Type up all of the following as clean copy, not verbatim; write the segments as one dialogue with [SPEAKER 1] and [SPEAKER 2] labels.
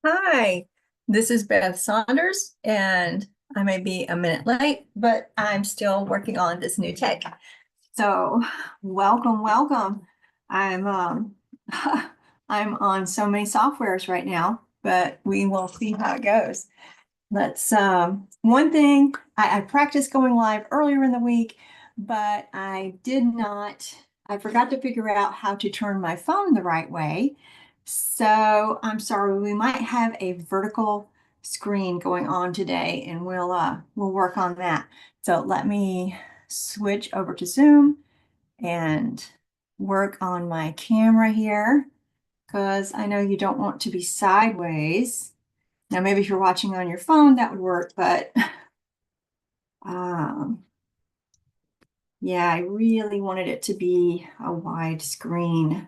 [SPEAKER 1] Hi, this is Beth Saunders, and I may be a minute late, but I'm still working on this new tech. So, welcome, welcome. I'm I'm on so many softwares right now, but we will see how it goes. Let's one thing I practiced going live earlier in the week, but I forgot to figure out how to turn my phone the right way. So I'm sorry, we might have a vertical screen going on today, and we'll work on that. So let me switch over to Zoom and work on my camera here because I know you don't want to be sideways. Now, maybe if you're watching on your phone, that would work, but um, yeah, I really wanted it to be a wide screen.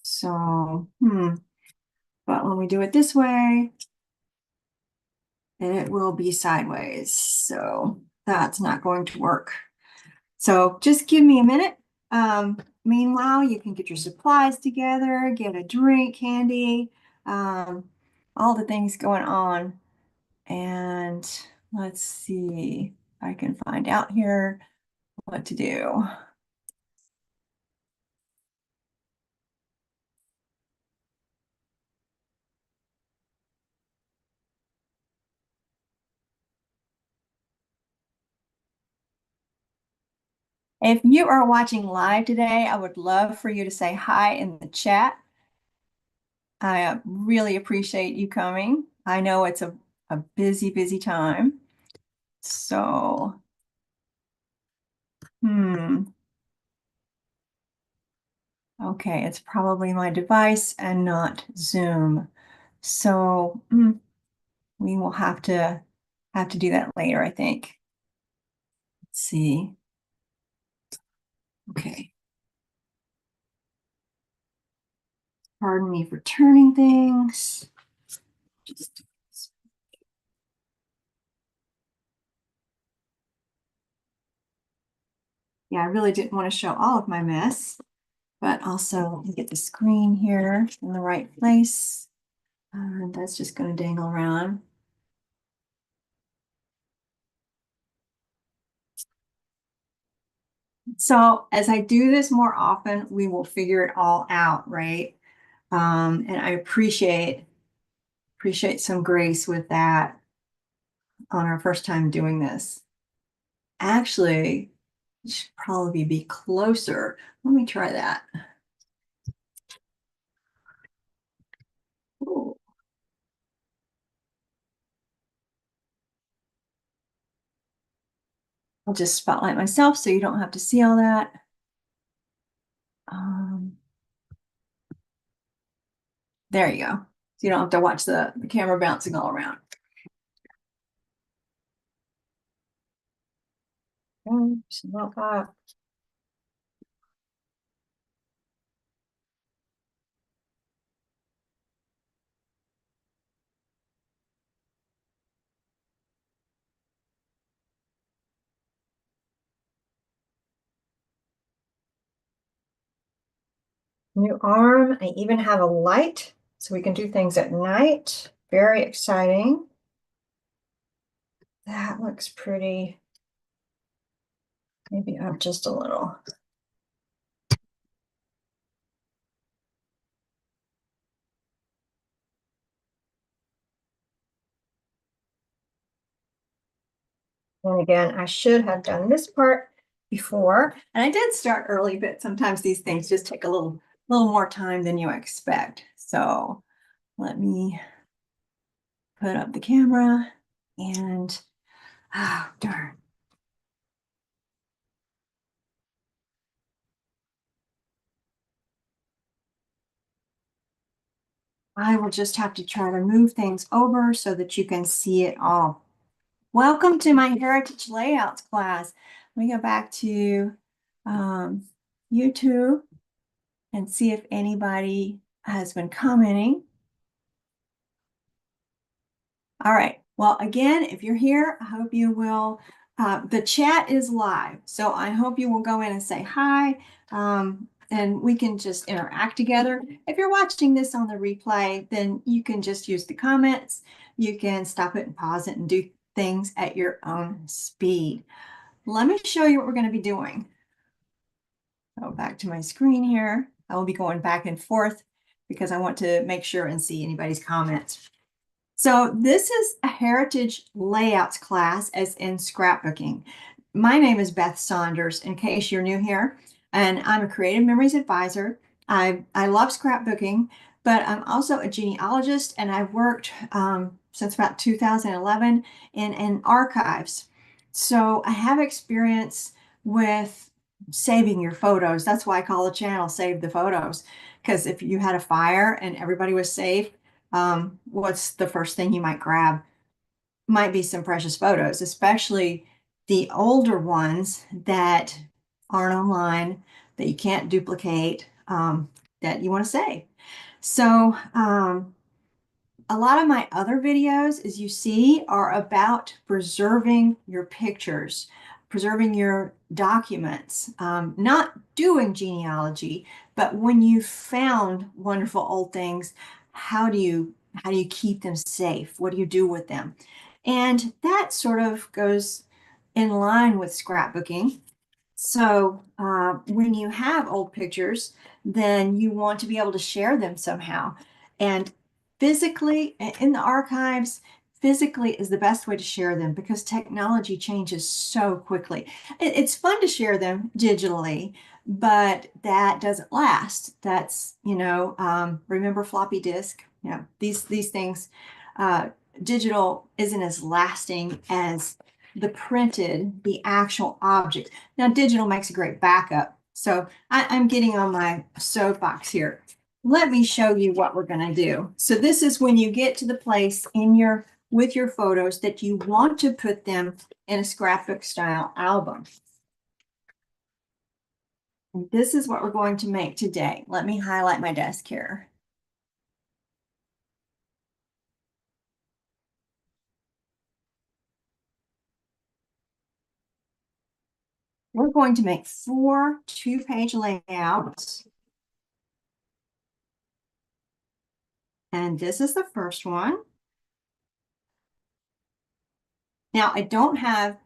[SPEAKER 1] So, but when we do it this way, it will be sideways. So that's not going to work. So just give me a minute. Meanwhile, you can get your supplies together, get a drink, candy, um, all the things going on. And let's see if I can find out here what to do. If you are watching live today, I would love for you to say hi in the chat. I really appreciate you coming. I know it's a busy, busy time. So, okay, it's probably my device and not Zoom. So, we will have to do that later, I think. Let's see. Okay. Pardon me for turning things. Just, yeah, I really didn't want to show all of my mess, but also get the screen here in the right place. That's just going to dangle around. So as I do this more often, we will figure it all out, right? And I appreciate some grace with that on our first time doing this. Actually, it should probably be closer. Let me try that. Ooh. I'll just spotlight myself so you don't have to see all that. Um, there you go. So you don't have to watch the camera bouncing all around. New arm. I even have a light so we can do things at night. Very exciting. That looks pretty. Maybe up just a little. And again, I should have done this part before. And I did start early, but sometimes these things just take a little more time than you expect. So let me put up the camera and, oh, darn. I will just have to try to move things over so that you can see it all. Welcome to my Heritage Layouts class. Let me go back to YouTube and see if anybody has been commenting. All right. Well, again, if you're here, I hope you will. The chat is live, so I hope you will go in and say hi. and we can just interact together. If you're watching this on the replay, then you can just use the comments. You can stop it and pause it and do things at your own speed. Let me show you what we're going to be doing. Go back to my screen here. I will be going back and forth because I want to make sure and see anybody's comments. So this is a heritage layouts class as in scrapbooking. My name is Beth Saunders, in case you're new here, and I'm a creative memories advisor. I love scrapbooking, but I'm also a genealogist, and I've worked since about 2011 in archives. So I have experience with saving your photos. That's why I call the channel Save the Photos, because if you had a fire and everybody was safe, what's the first thing you might grab? Might be some precious photos, especially the older ones that aren't online, that you can't duplicate, that you want to save. So a lot of my other videos, as you see, are about preserving your pictures, preserving your documents, not doing genealogy, but when you found wonderful old things, how do you keep them safe? What do you do with them? And that sort of goes in line with scrapbooking. So when you have old pictures, then you want to be able to share them somehow. And physically, in the archives, physically is the best way to share them because technology changes so quickly. It's fun to share them digitally, but that doesn't last. That's, remember floppy disk? These things, digital isn't as lasting as the actual object. Now, digital makes a great backup. So I'm getting on my soapbox here. Let me show you what we're going to do. So this is when you get to the place with your photos that you want to put them in a scrapbook style album. And this is what we're going to make today. Let me highlight my desk here. We're going to make 4 two-page layouts. And this is the first one. Now, I don't have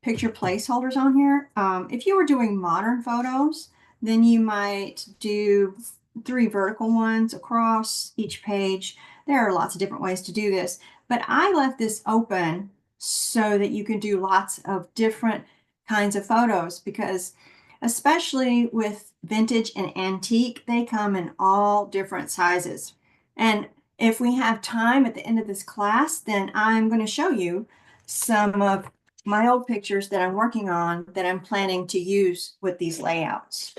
[SPEAKER 1] picture placeholders on here. If you were doing modern photos, then you might do 3 vertical ones across each page. There are lots of different ways to do this, but I left this open so that you can do lots of different kinds of photos because especially with vintage and antique, they come in all different sizes. And if we have time at the end of this class, then I'm going to show you some of my old pictures that I'm working on that I'm planning to use with these layouts.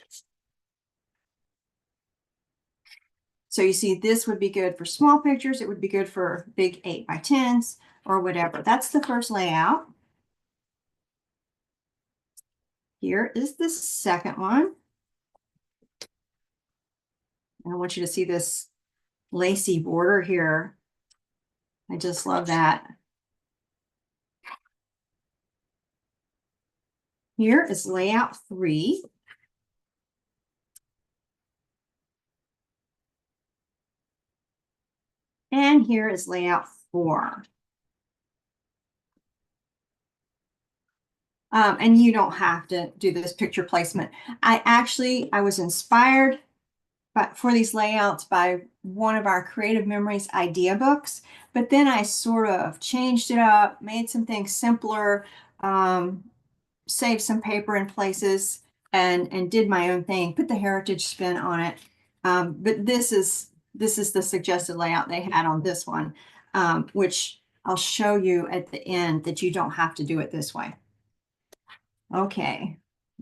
[SPEAKER 1] So you see, this would be good for small pictures. It would be good for big 8x10s or whatever. That's the first layout. Here is the second one. And I want you to see this lacy border here. I just love that. Here is layout 3. And here is layout 4. And you don't have to do this picture placement. I was inspired for these layouts by one of our Creative Memories idea books, but then I sort of changed it up, made some things simpler, saved some paper in places, and did my own thing, put the heritage spin on it. But this is the suggested layout they had on this one, which I'll show you at the end that you don't have to do it this way. Okay,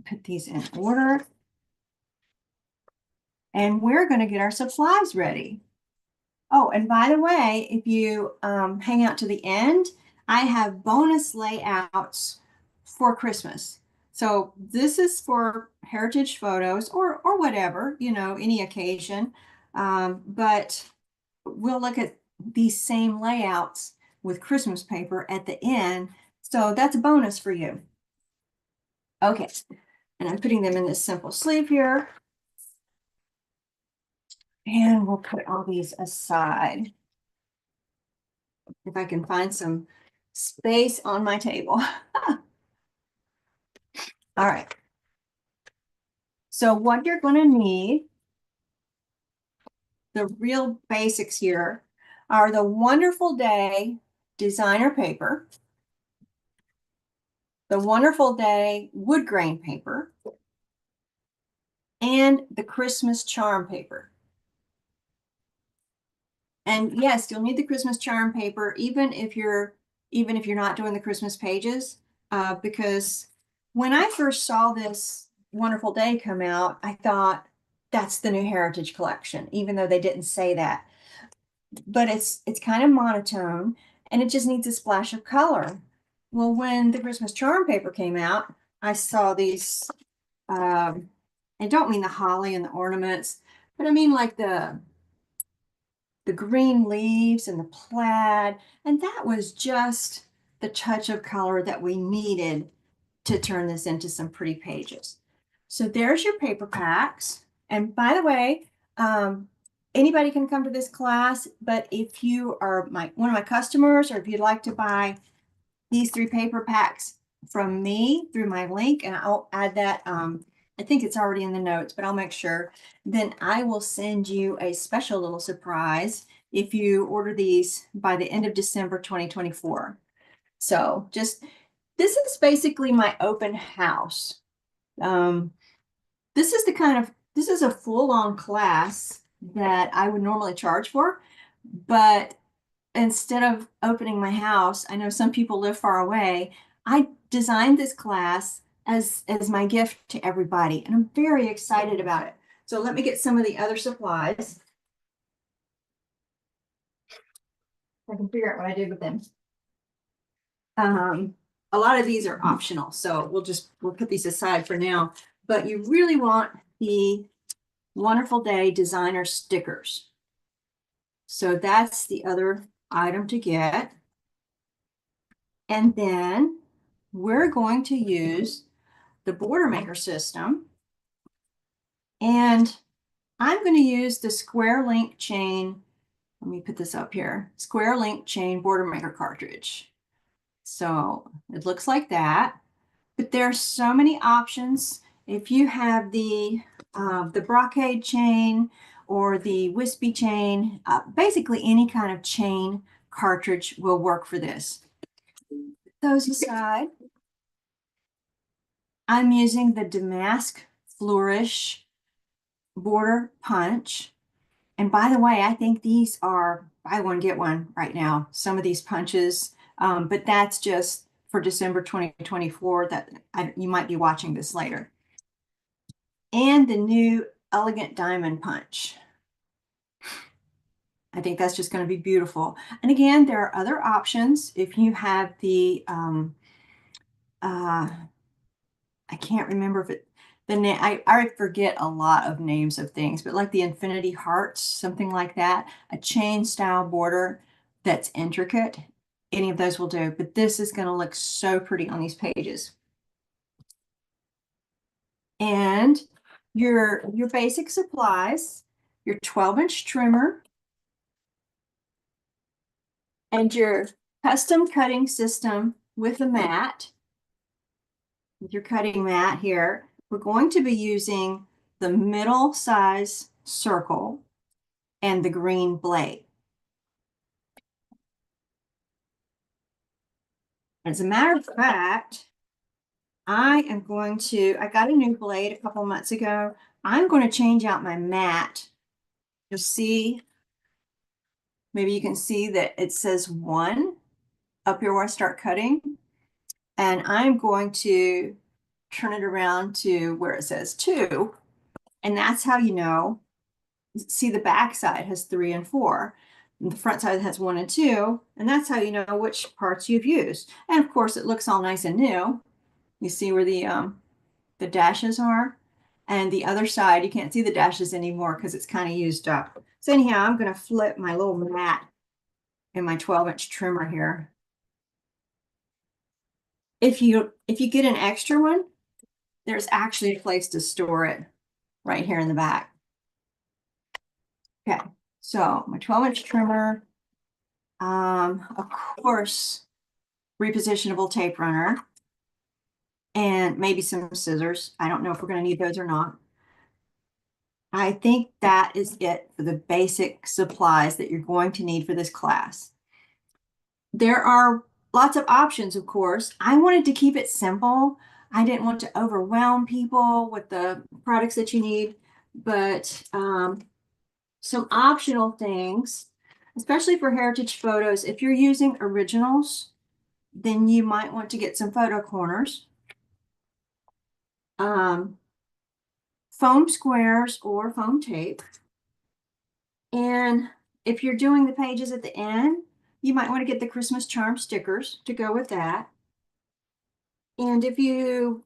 [SPEAKER 1] put these in order. And we're going to get our supplies ready. Oh, and by the way, if you hang out to the end, I have bonus layouts for Christmas. So this is for heritage photos or whatever, any occasion. But we'll look at these same layouts with Christmas paper at the end. So that's a bonus for you. Okay, and I'm putting them in this simple sleeve here. And we'll put all these aside. If I can find some space on my table. All right. So what you're going to need, the real basics here, are the Wonderful Day designer paper, the Wonderful Day wood grain paper, and the Christmas charm paper. And yes, you'll need the Christmas charm paper, even if you're not doing the Christmas pages, because when I first saw this Wonderful Day come out, I thought that's the new Heritage Collection, even though they didn't say that. But it's kind of monotone, and it just needs a splash of color. Well, when the Christmas charm paper came out, I saw these. I don't mean the holly and the ornaments, but I mean like the green leaves and the plaid. And that was just the touch of color that we needed to turn this into some pretty pages. So there's your paper packs. And by the way, anybody can come to this class, but if you are one of my customers, or if you'd like to buy these 3 paper packs from me through my link, and I'll add that, I think it's already in the notes, but I'll make sure, then I will send you a special little surprise if you order these by the end of December 2024. So this is basically my open house. This is a full-on class that I would normally charge for, but instead of opening my house, I know some people live far away. I designed this class as my gift to everybody, and I'm very excited about it. So let me get some of the other supplies. I can figure out what I did with them. A lot of these are optional, so we'll put these aside for now. But you really want the Wonderful Day designer stickers. So that's the other item to get. And then we're going to use the border maker system. And I'm going to use the square link chain. Let me put this up here. Square link chain border maker cartridge. So it looks like that, but there are so many options. If you have the brocade chain or the wispy chain, basically any kind of chain cartridge will work for this. Those aside, I'm using the Damask Flourish border punch. And by the way, I think these are buy one, get one right now. Some of these punches, but that's just for December 2024 that you might be watching this later. And the new Elegant Diamond Punch. I think that's just going to be beautiful. And again, there are other options. If you have the, I can't remember if the name, I forget a lot of names of things, but like the Infinity Hearts, something like that, a chain style border that's intricate, any of those will do. But this is going to look so pretty on these pages. And your basic supplies, your 12-inch trimmer, and your custom cutting system with a mat, with your cutting mat here. We're going to be using the middle size circle and the green blade. As a matter of fact, I got a new blade a couple months ago. I'm going to change out my mat. You'll see, maybe you can see that it says 1 up here where I start cutting. And I'm going to turn it around to where it says 2. And that's how you know. See, the back side has 3 and 4. And the front side has 1 and 2. And that's how you know which parts you've used. And of course, it looks all nice and new. You see where the dashes are. And the other side, you can't see the dashes anymore because it's kind of used up. So anyhow, I'm going to flip my little mat in my 12-inch trimmer here. If you get an extra one, there's actually a place to store it right here in the back. Okay, so my 12-inch trimmer, of course, repositionable tape runner, and maybe some scissors. I don't know if we're going to need those or not. I think that is it for the basic supplies that you're going to need for this class. There are lots of options, of course. I wanted to keep it simple. I didn't want to overwhelm people with the products that you need, but some optional things, especially for heritage photos. If you're using originals, then you might want to get some photo corners, um, foam squares or foam tape. And if you're doing the pages at the end, you might want to get the Christmas charm stickers to go with that. And if you,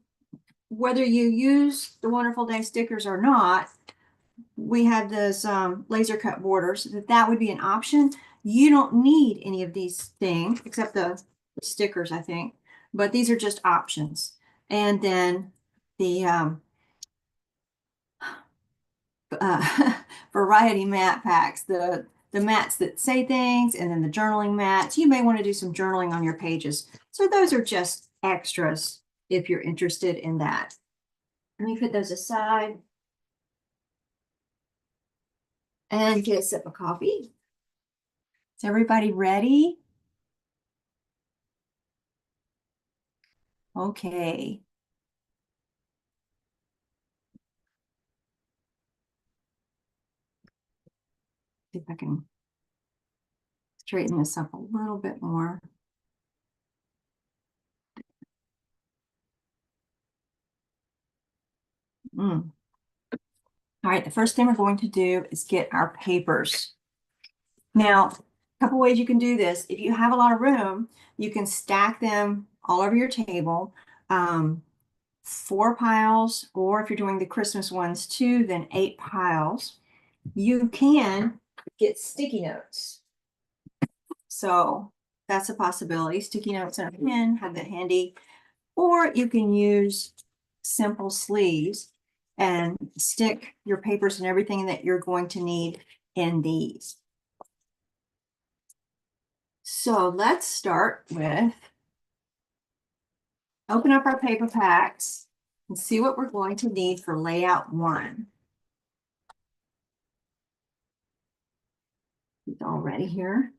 [SPEAKER 1] whether you use the Wonderful Day stickers or not, we have those laser cut borders, that would be an option. You don't need any of these things except the stickers, I think, but these are just options. And then the variety mat packs, the mats that say things, and then the journaling mats. You may want to do some journaling on your pages. So those are just extras if you're interested in that. Let me put those aside and get a sip of coffee. Is everybody ready? Okay. See if I can straighten this up a little bit more. All right, the first thing we're going to do is get our papers. Now, a couple ways you can do this. If you have a lot of room, you can stack them all over your table, 4 piles, or if you're doing the Christmas ones too, then 8 piles. You can get sticky notes. So that's a possibility. Sticky notes and a pen, have that handy. Or you can use simple sleeves and stick your papers and everything that you're going to need in these. So let's start with open up our paper packs and see what we're going to need for layout 1. It's all ready here.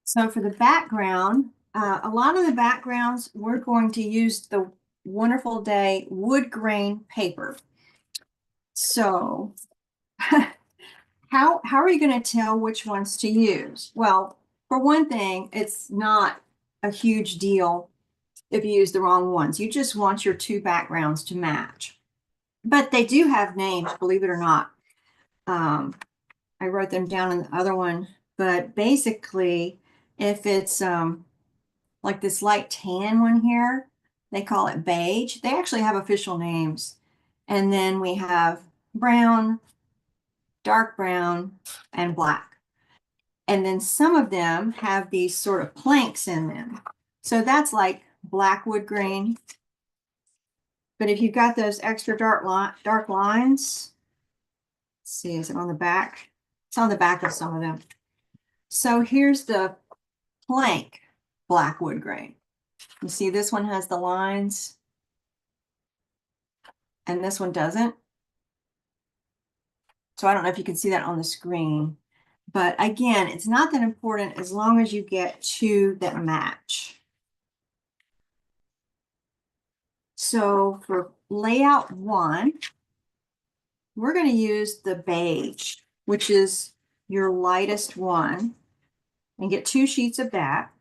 [SPEAKER 1] So for the background, a lot of the backgrounds, we're going to use the Wonderful Day wood grain paper. So how are you going to tell which ones to use? Well, for one thing, it's not a huge deal if you use the wrong ones. You just want your 2 backgrounds to match. But they do have names, believe it or not. I wrote them down in the other one, but basically, if it's like this light tan one here, they call it beige. They actually have official names. And then we have brown, dark brown, and black. And then some of them have these sort of planks in them. So that's like black wood grain. But if you've got those extra dark lines, let's see, is it on the back? It's on the back of some of them. So here's the plank black wood grain. You see this one has the lines and this one doesn't. So I don't know if you can see that on the screen, but again, it's not that important as long as you get 2 that match. So for layout 1, we're going to use the beige, which is your lightest one, and get 2 sheets of that.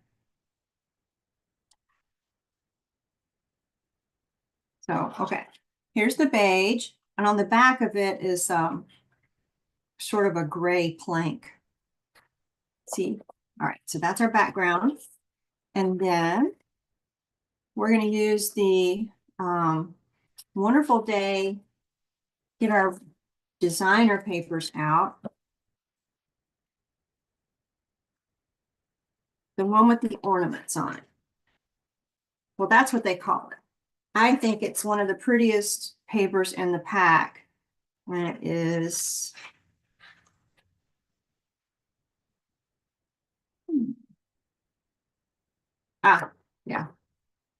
[SPEAKER 1] So, okay, here's the beige, and on the back of it is sort of a gray plank. See? All right, so that's our background. And then we're going to use the Wonderful Day, get our designer papers out. The one with the ornaments on it. Well, that's what they call it. I think it's one of the prettiest papers in the pack. And it is, yeah.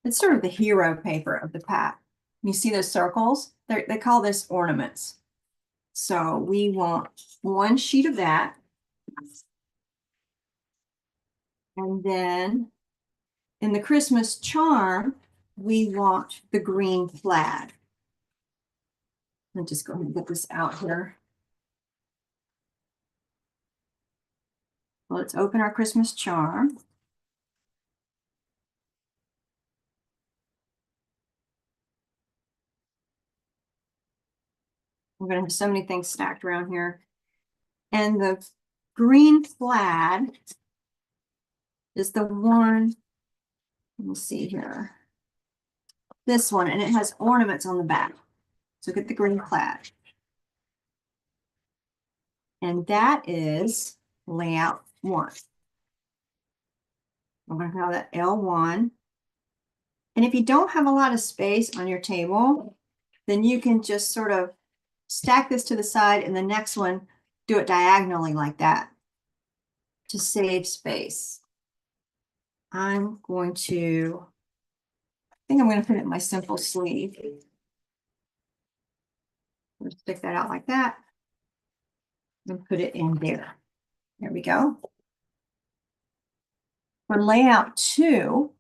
[SPEAKER 1] It's sort of the hero paper of the pack. You see those circles? They call this ornaments. So we want one sheet of that. And then in the Christmas charm, we want the green flag. Let me just go ahead and get this out here. Well, let's open our Christmas charm. We're going to have so many things stacked around here. And the green flag is the one, let me see here. This one, and it has ornaments on the back. So get the green flag. And that is layout 1. We're going to call that L1. And if you don't have a lot of space on your table, then you can just sort of stack this to the side and the next one, do it diagonally like that to save space. I'm going to, I think I'm going to put it in my simple sleeve. I'm going to stick that out like that and put it in there. There we go. For layout 2,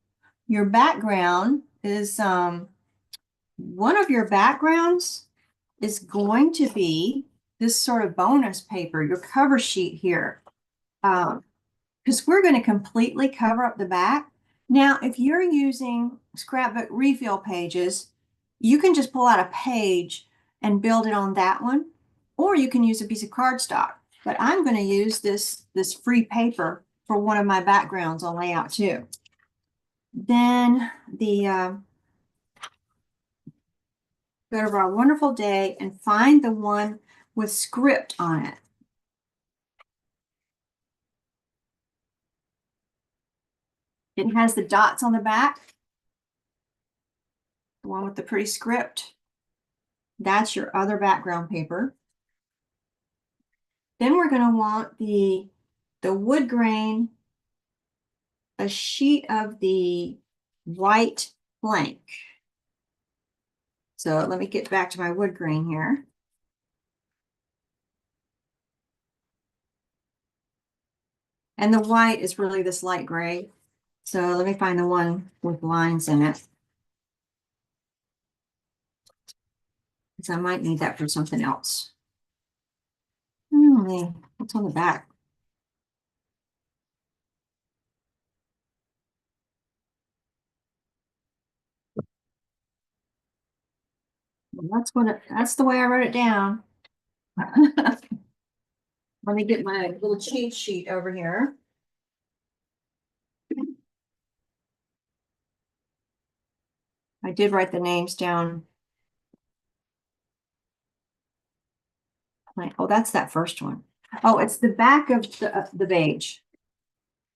[SPEAKER 1] your background is, one of your backgrounds is going to be this sort of bonus paper, your cover sheet here. Because we're going to completely cover up the back. Now, if you're using scrapbook refill pages, you can just pull out a page and build it on that one, or you can use a piece of cardstock. But I'm going to use this free paper for one of my backgrounds on layout 2. Then the go to our wonderful day and find the one with script on it. It has the dots on the back, the one with the pretty script. That's your other background paper. Then we're going to want the wood grain, a sheet of the white blank. So let me get back to my wood grain here. And the white is really this light gray. So let me find the one with lines in it, because I might need that for something else. What's on the back? Well, that's the way I wrote it down. Let me get my little cheat sheet over here. I did write the names down. Oh, that's that first one. Oh, it's the back of the beige.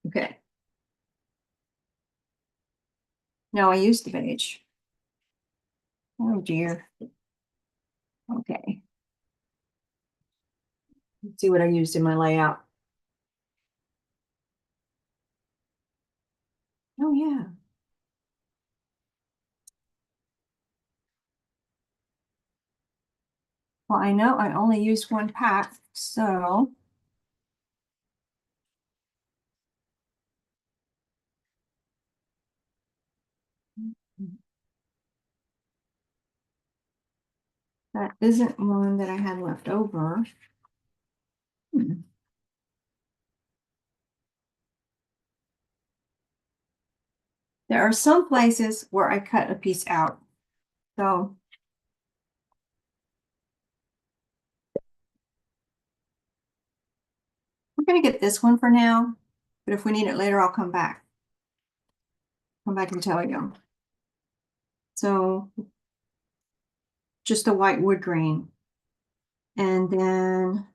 [SPEAKER 1] Okay. No, I used the beige. Oh dear. Okay. Let's see what I used in my layout. Oh yeah. Well, I know I only used one pack, so that isn't one that I had left over. There are some places where I cut a piece out. So we're going to get this one for now, but if we need it later, I'll come back. Come back and tell you. So just the white wood grain. And then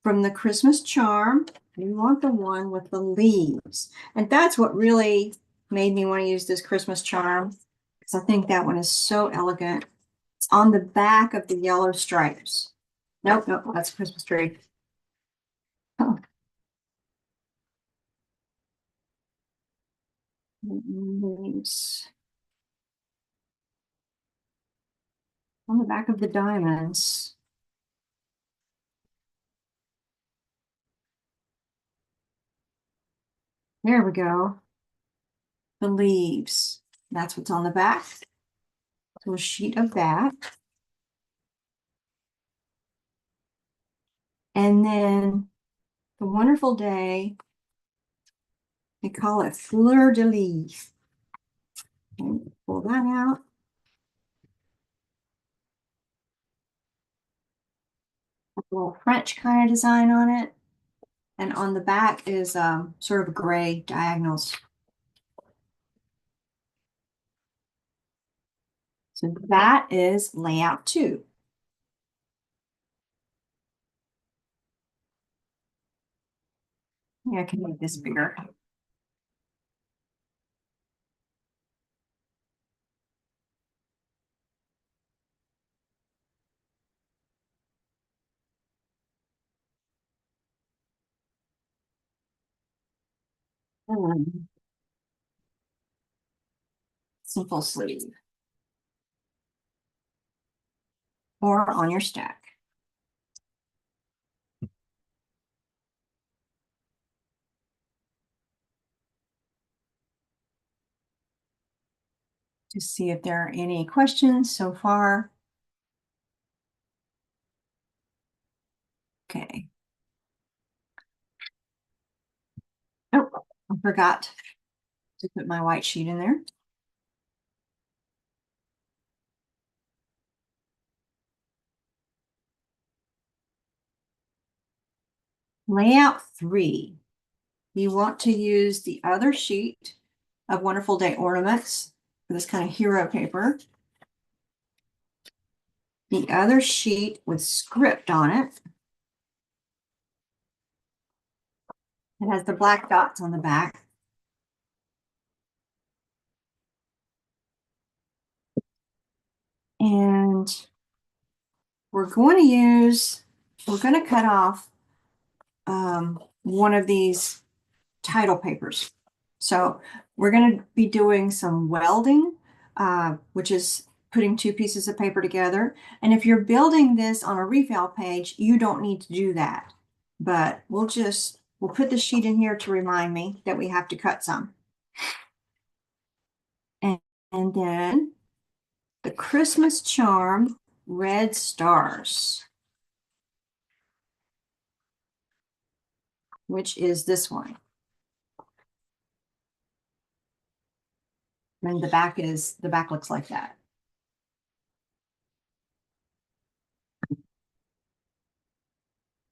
[SPEAKER 1] from the Christmas charm, we want the one with the leaves. And that's what really made me want to use this Christmas charm because I think that one is so elegant. It's on the back of the yellow stripes. Nope, nope, that's a Christmas tree. Oh. Leaves. On the back of the diamonds. There we go. The leaves. That's what's on the back. So a sheet of that. And then the wonderful day, they call it fleur de lis. And pull that out. A little French kind of design on it. And on the back is sort of gray diagonals. So that is layout 2. Yeah, I can make this bigger. Um, Simple sleeve or on your stack. To see if there are any questions so far. Okay. Oh, I forgot to put my white sheet in there. Layout 3. You want to use the other sheet of Wonderful Day ornaments for this kind of hero paper. The other sheet with script on it. It has the black dots on the back. And we're going to cut off one of these title papers. So we're going to be doing some welding, which is putting 2 pieces of paper together. And if you're building this on a refill page, you don't need to do that. But we'll put the sheet in here to remind me that we have to cut some. And then the Christmas charm, red stars, which is this one. And the back looks like that.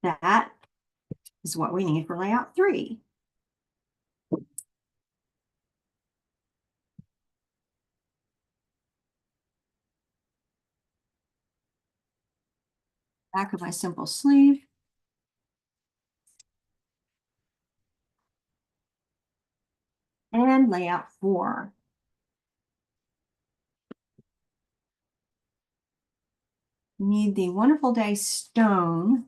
[SPEAKER 1] That is what we need for layout 3. Back of my simple sleeve. And layout 4. Need the Wonderful Day stone.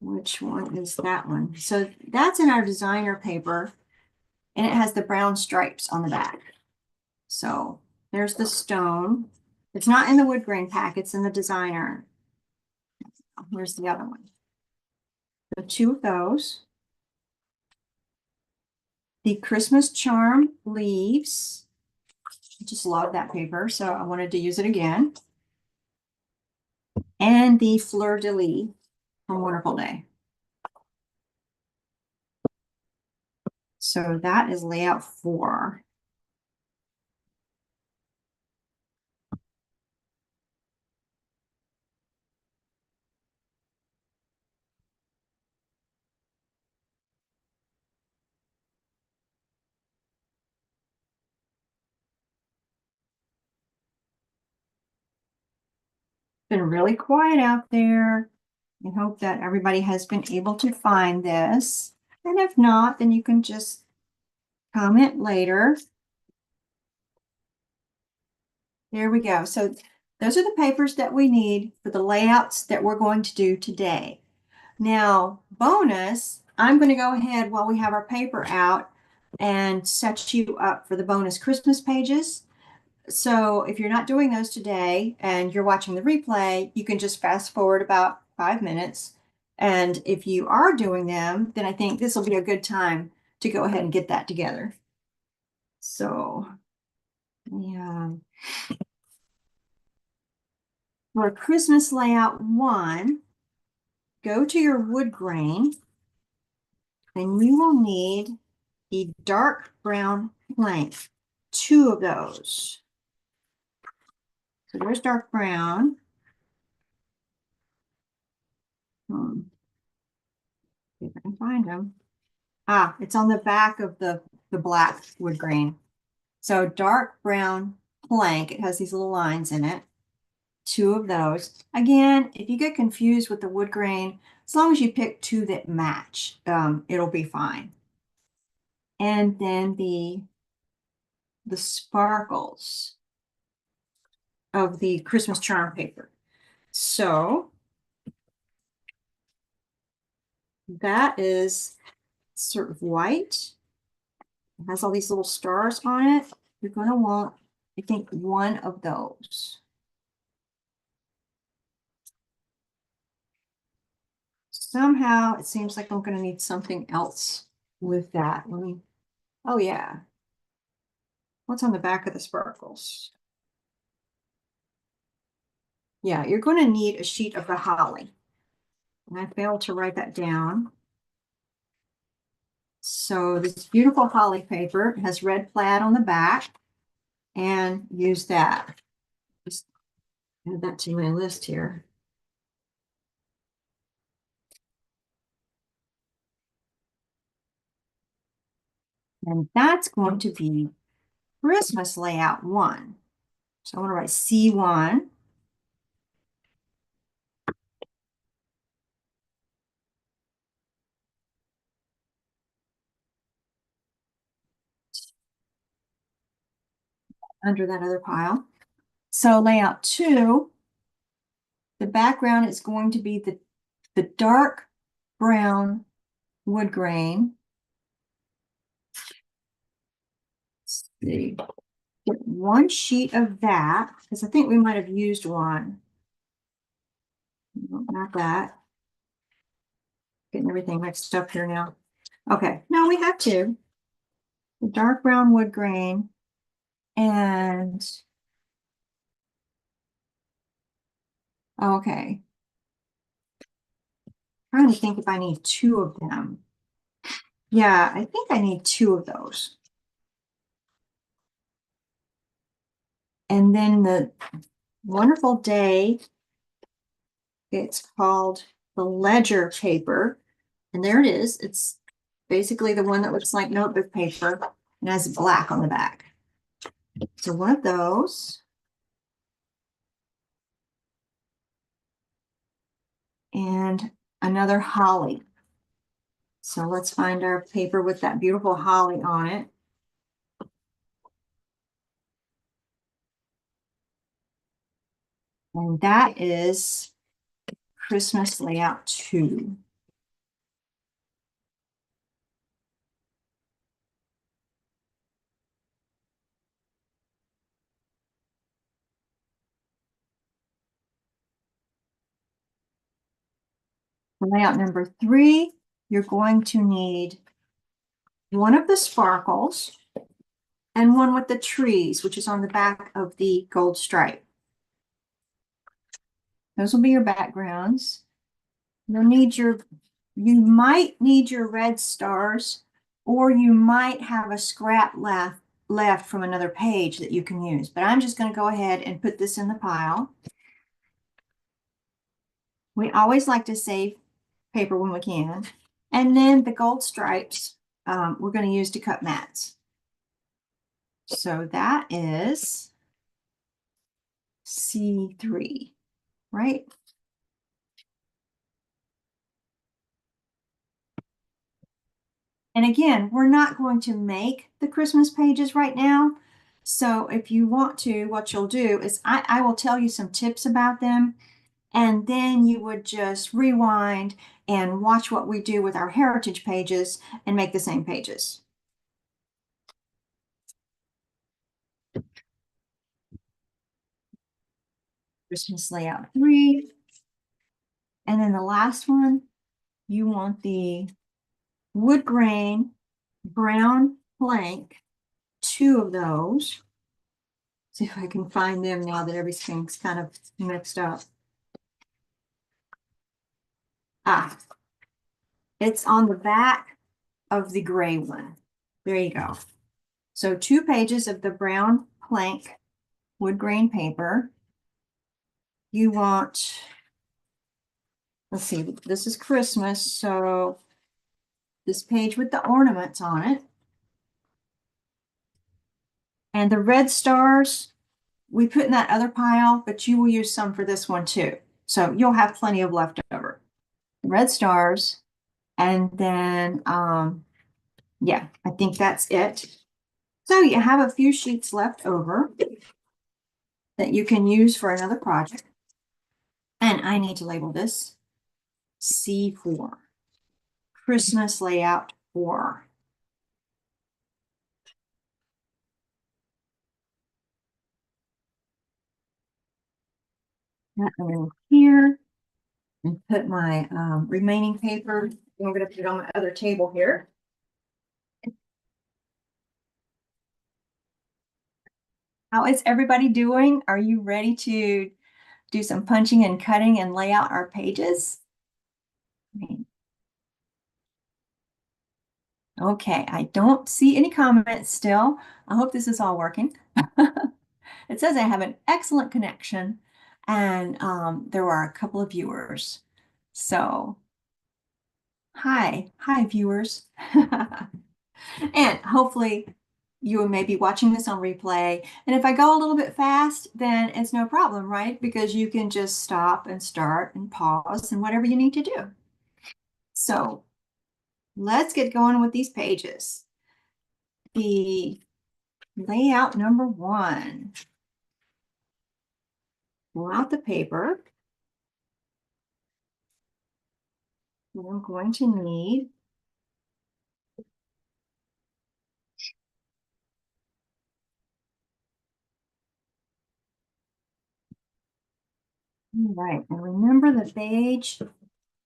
[SPEAKER 1] Which one is that one? So that's in our designer paper, and it has the brown stripes on the back. So there's the stone. It's not in the wood grain pack, it's in the designer. Here's the other one. The 2 of those. The Christmas charm leaves. I just love that paper, so I wanted to use it again. And the fleur de lis from Wonderful Day. So that is layout 4. Been really quiet out there. I hope that everybody has been able to find this. And if not, then you can just comment later. There we go. So those are the papers that we need for the layouts that we're going to do today. Now, bonus, I'm going to go ahead while we have our paper out and set you up for the bonus Christmas pages. So if you're not doing those today and you're watching the replay, you can just fast forward about 5 minutes. And if you are doing them, then I think this will be a good time to go ahead and get that together. So, yeah. For Christmas layout 1, go to your wood grain and you will need a dark brown plank, 2 of those. So there's dark brown. See if I can find them. Ah, it's on the back of the black wood grain. So dark brown plank, it has these little lines in it. 2 of those. Again, if you get confused with the wood grain, as long as you pick 2 that match, it'll be fine. And then the sparkles of the Christmas charm paper. So that is sort of white. It has all these little stars on it. You're going to want, I think, 1 of those. Somehow it seems like I'm going to need something else with that. Oh yeah. What's on the back of the sparkles? Yeah, you're going to need a sheet of the holly. And I failed to write that down. So this beautiful holly paper has red plaid on the back, and use that. Just add that to my list here. And that's going to be Christmas layout 1. So I want to write C1. Under that other pile. So layout 2, the background is going to be the dark brown wood grain. Let's see. Get 1 sheet of that, because I think we might have used one. No, not that. Getting everything mixed up here now. Okay, no, we have 2. The dark brown wood grain and, okay. I'm trying to think if I need 2 of them. Yeah, I think I need 2 of those. And then the wonderful day, it's called the ledger paper. And there it is. It's basically the one that looks like notebook paper and has black on the back. So 1 of those. And another holly. So let's find our paper with that beautiful holly on it. And that is Christmas layout 2. For layout number 3, you're going to need 1 of the sparkles and 1 with the trees, which is on the back of the gold stripe. Those will be your backgrounds. You might need your red stars, or you might have a scrap left from another page that you can use. But I'm just going to go ahead and put this in the pile. We always like to save paper when we can. And then the gold stripes we're going to use to cut mats. So that is C3, right? And again, we're not going to make the Christmas pages right now. So if you want to, what you'll do is I will tell you some tips about them, and then you would just rewind and watch what we do with our heritage pages and make the same pages. Christmas layout 3. And then the last one, you want the wood grain brown plank, 2 of those. See if I can find them now that everything's kind of mixed up. Ah, it's on the back of the gray one. There you go. So 2 pages of the brown plank wood grain paper. You want, let's see, this is Christmas, so this page with the ornaments on it. And the red stars, we put in that other pile, but you will use some for this one too. So you'll have plenty of leftover. Red stars, and then, yeah, I think that's it. So you have a few sheets left over that you can use for another project. And I need to label this C4, Christmas Layout 4. That one here, and put my remaining paper. I'm going to put it on my other table here. How is everybody doing? Are you ready to do some punching and cutting and lay out our pages? Okay, I don't see any comments still. I hope this is all working. It says I have an excellent connection, and there are a couple of viewers. So, hi viewers. And hopefully you may be watching this on replay. And if I go a little bit fast, then it's no problem, right? Because you can just stop and start and pause and whatever you need to do. So let's get going with these pages. The layout number 1. Pull out the paper. We're going to need all right, and remember the page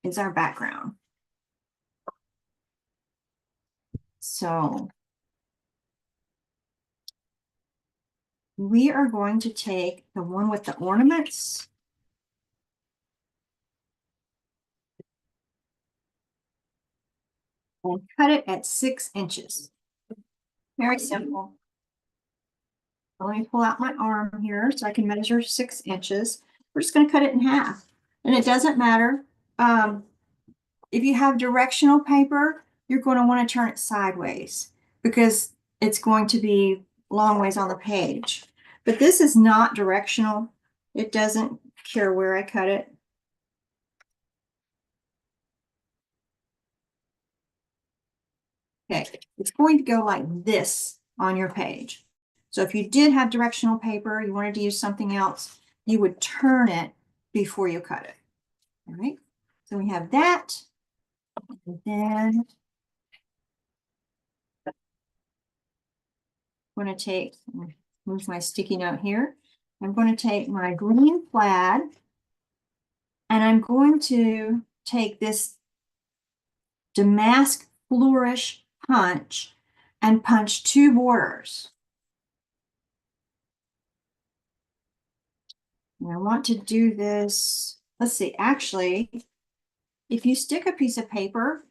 [SPEAKER 1] is our background. So we are going to take the one with the ornaments and cut it at 6 inches. Very simple. Let me pull out my arm here so I can measure 6 inches. We're just going to cut it in half. And it doesn't matter. If you have directional paper, you're going to want to turn it sideways because it's going to be long ways on the page. But this is not directional. It doesn't care where I cut it. Okay, it's going to go like this on your page. So if you did have directional paper, you wanted to use something else, you would turn it before you cut it. All right, so we have that. And then I'm going to move my sticky note here. I'm going to take my green plaid and I'm going to take this damask flourish punch and punch 2 borders. And I want to do this, let's see, actually, if you stick a piece of paper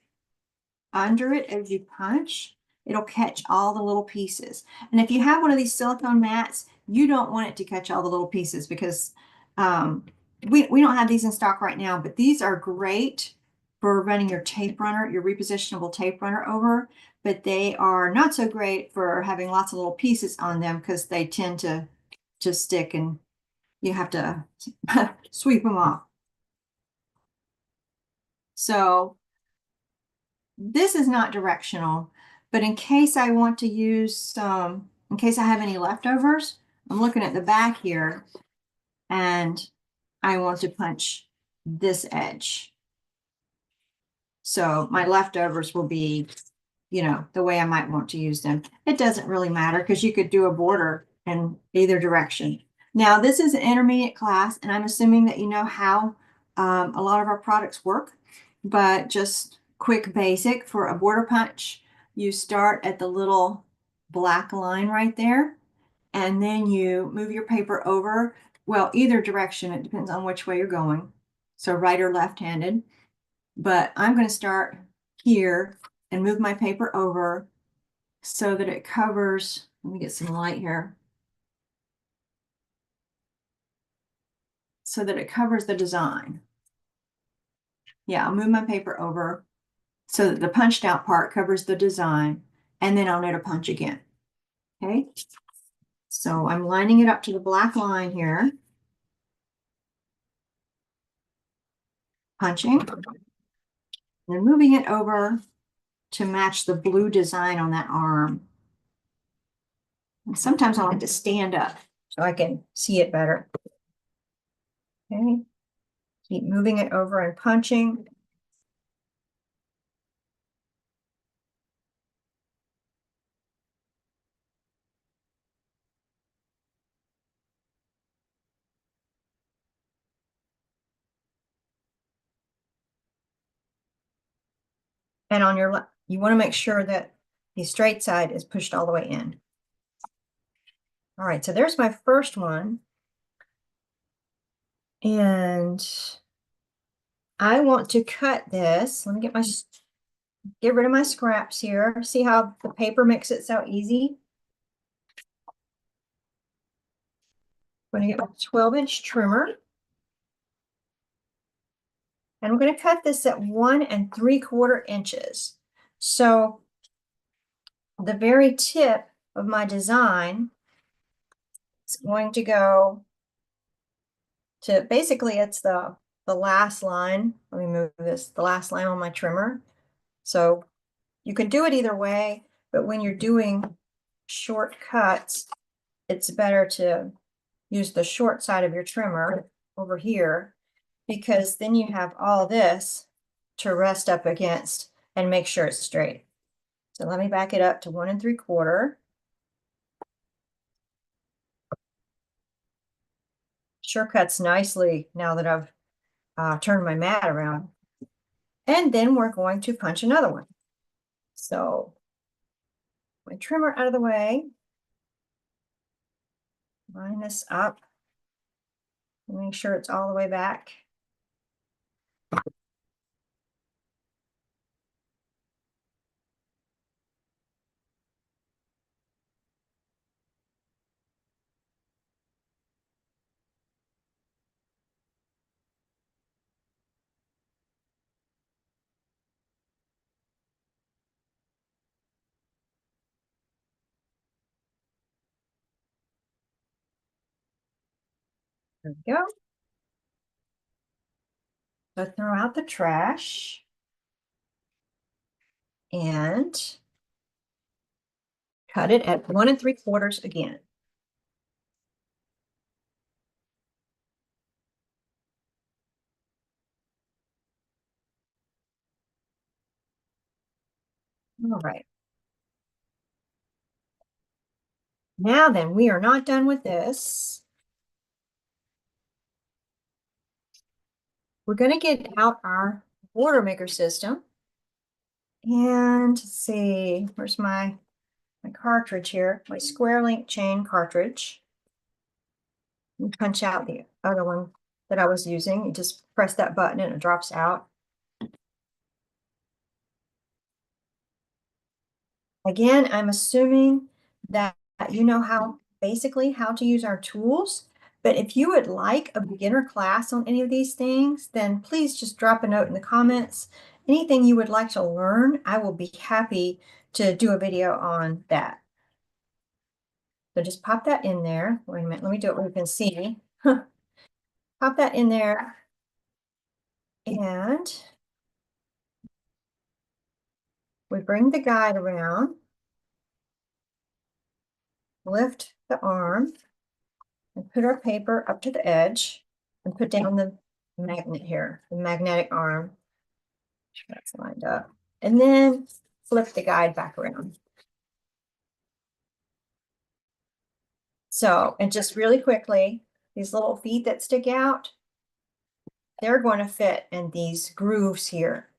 [SPEAKER 1] under it as you punch, it'll catch all the little pieces. And if you have one of these silicone mats, you don't want it to catch all the little pieces because we don't have these in stock right now, but these are great for running your tape runner, your repositionable tape runner over, but they are not so great for having lots of little pieces on them because they tend to stick and you have to sweep them off. So this is not directional, but in case I want to use some in case I have any leftovers. I'm looking at the back here and I want to punch this edge. So my leftovers will be, the way I might want to use them. It doesn't really matter because you could do a border in either direction. Now, this is an intermediate class, and I'm assuming that you know how a lot of our products work, but just quick basic for a border punch, you start at the little black line right there, and then you move your paper over. Well, either direction, it depends on which way you're going. So right or left-handed. But I'm going to start here and move my paper over so that it covers, let me get some light here, so that it covers the design. Yeah, I'll move my paper over so that the punched out part covers the design, and then I'll note a punch again. Okay, so I'm lining it up to the black line here, punching, and then moving it over to match the blue design on that arm. And sometimes I like to stand up so I can see it better. Okay, keep moving it over and punching. And on your left, you want to make sure that the straight side is pushed all the way in. All right, so there's my first one. And I want to cut this. Let me get rid of my scraps here. See how the paper makes it so easy? I'm going to get my 12-inch trimmer. And I'm going to cut this at 1 3/4 inches. So the very tip of my design is going to go to, basically it's the last line. Let me move this, the last line on my trimmer. So you can do it either way, but when you're doing shortcuts, it's better to use the short side of your trimmer over here, because then you have all this to rest up against and make sure it's straight. So let me back it up to 1 3/4. Sure cuts nicely now that I've turned my mat around. And then we're going to punch another one. So my trimmer out of the way, line this up, make sure it's all the way back. There we go. So throw out the trash and cut it at 1 3/4 again. All right. Now then, we are not done with this. We're going to get out our border maker system. And let's see, where's my cartridge here? My square link chain cartridge. And punch out the other one that I was using. You just press that button and it drops out. Again, I'm assuming that you know basically how to use our tools. But if you would like a beginner class on any of these things, then please just drop a note in the comments. Anything you would like to learn, I will be happy to do a video on that. So just pop that in there. Wait a minute, let me do it where you can see. Pop that in there. And we bring the guide around. lift the arm and put our paper up to the edge and put down the magnet here, the magnetic arm. That's lined up. And then flip the guide back around. So, and just really quickly, these little feet that stick out, they're going to fit in these grooves here.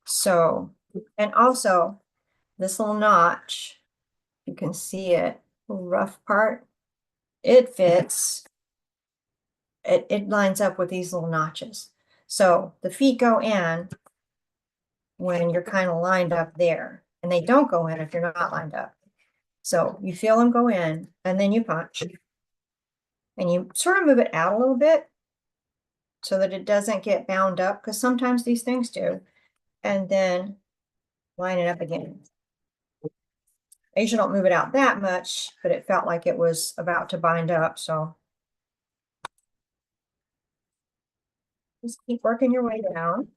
[SPEAKER 1] So, and also this little notch, you can see it, the rough part, it fits, it lines up with these little notches. So the feet go in when you're kind of lined up there, and they don't go in if you're not lined up. So you feel them go in, and then you punch, and you sort of move it out a little bit so that it doesn't get bound up, because sometimes these things do, and then line it up again. I usually don't move it out that much, but it felt like it was about to bind up, so just keep working your way down.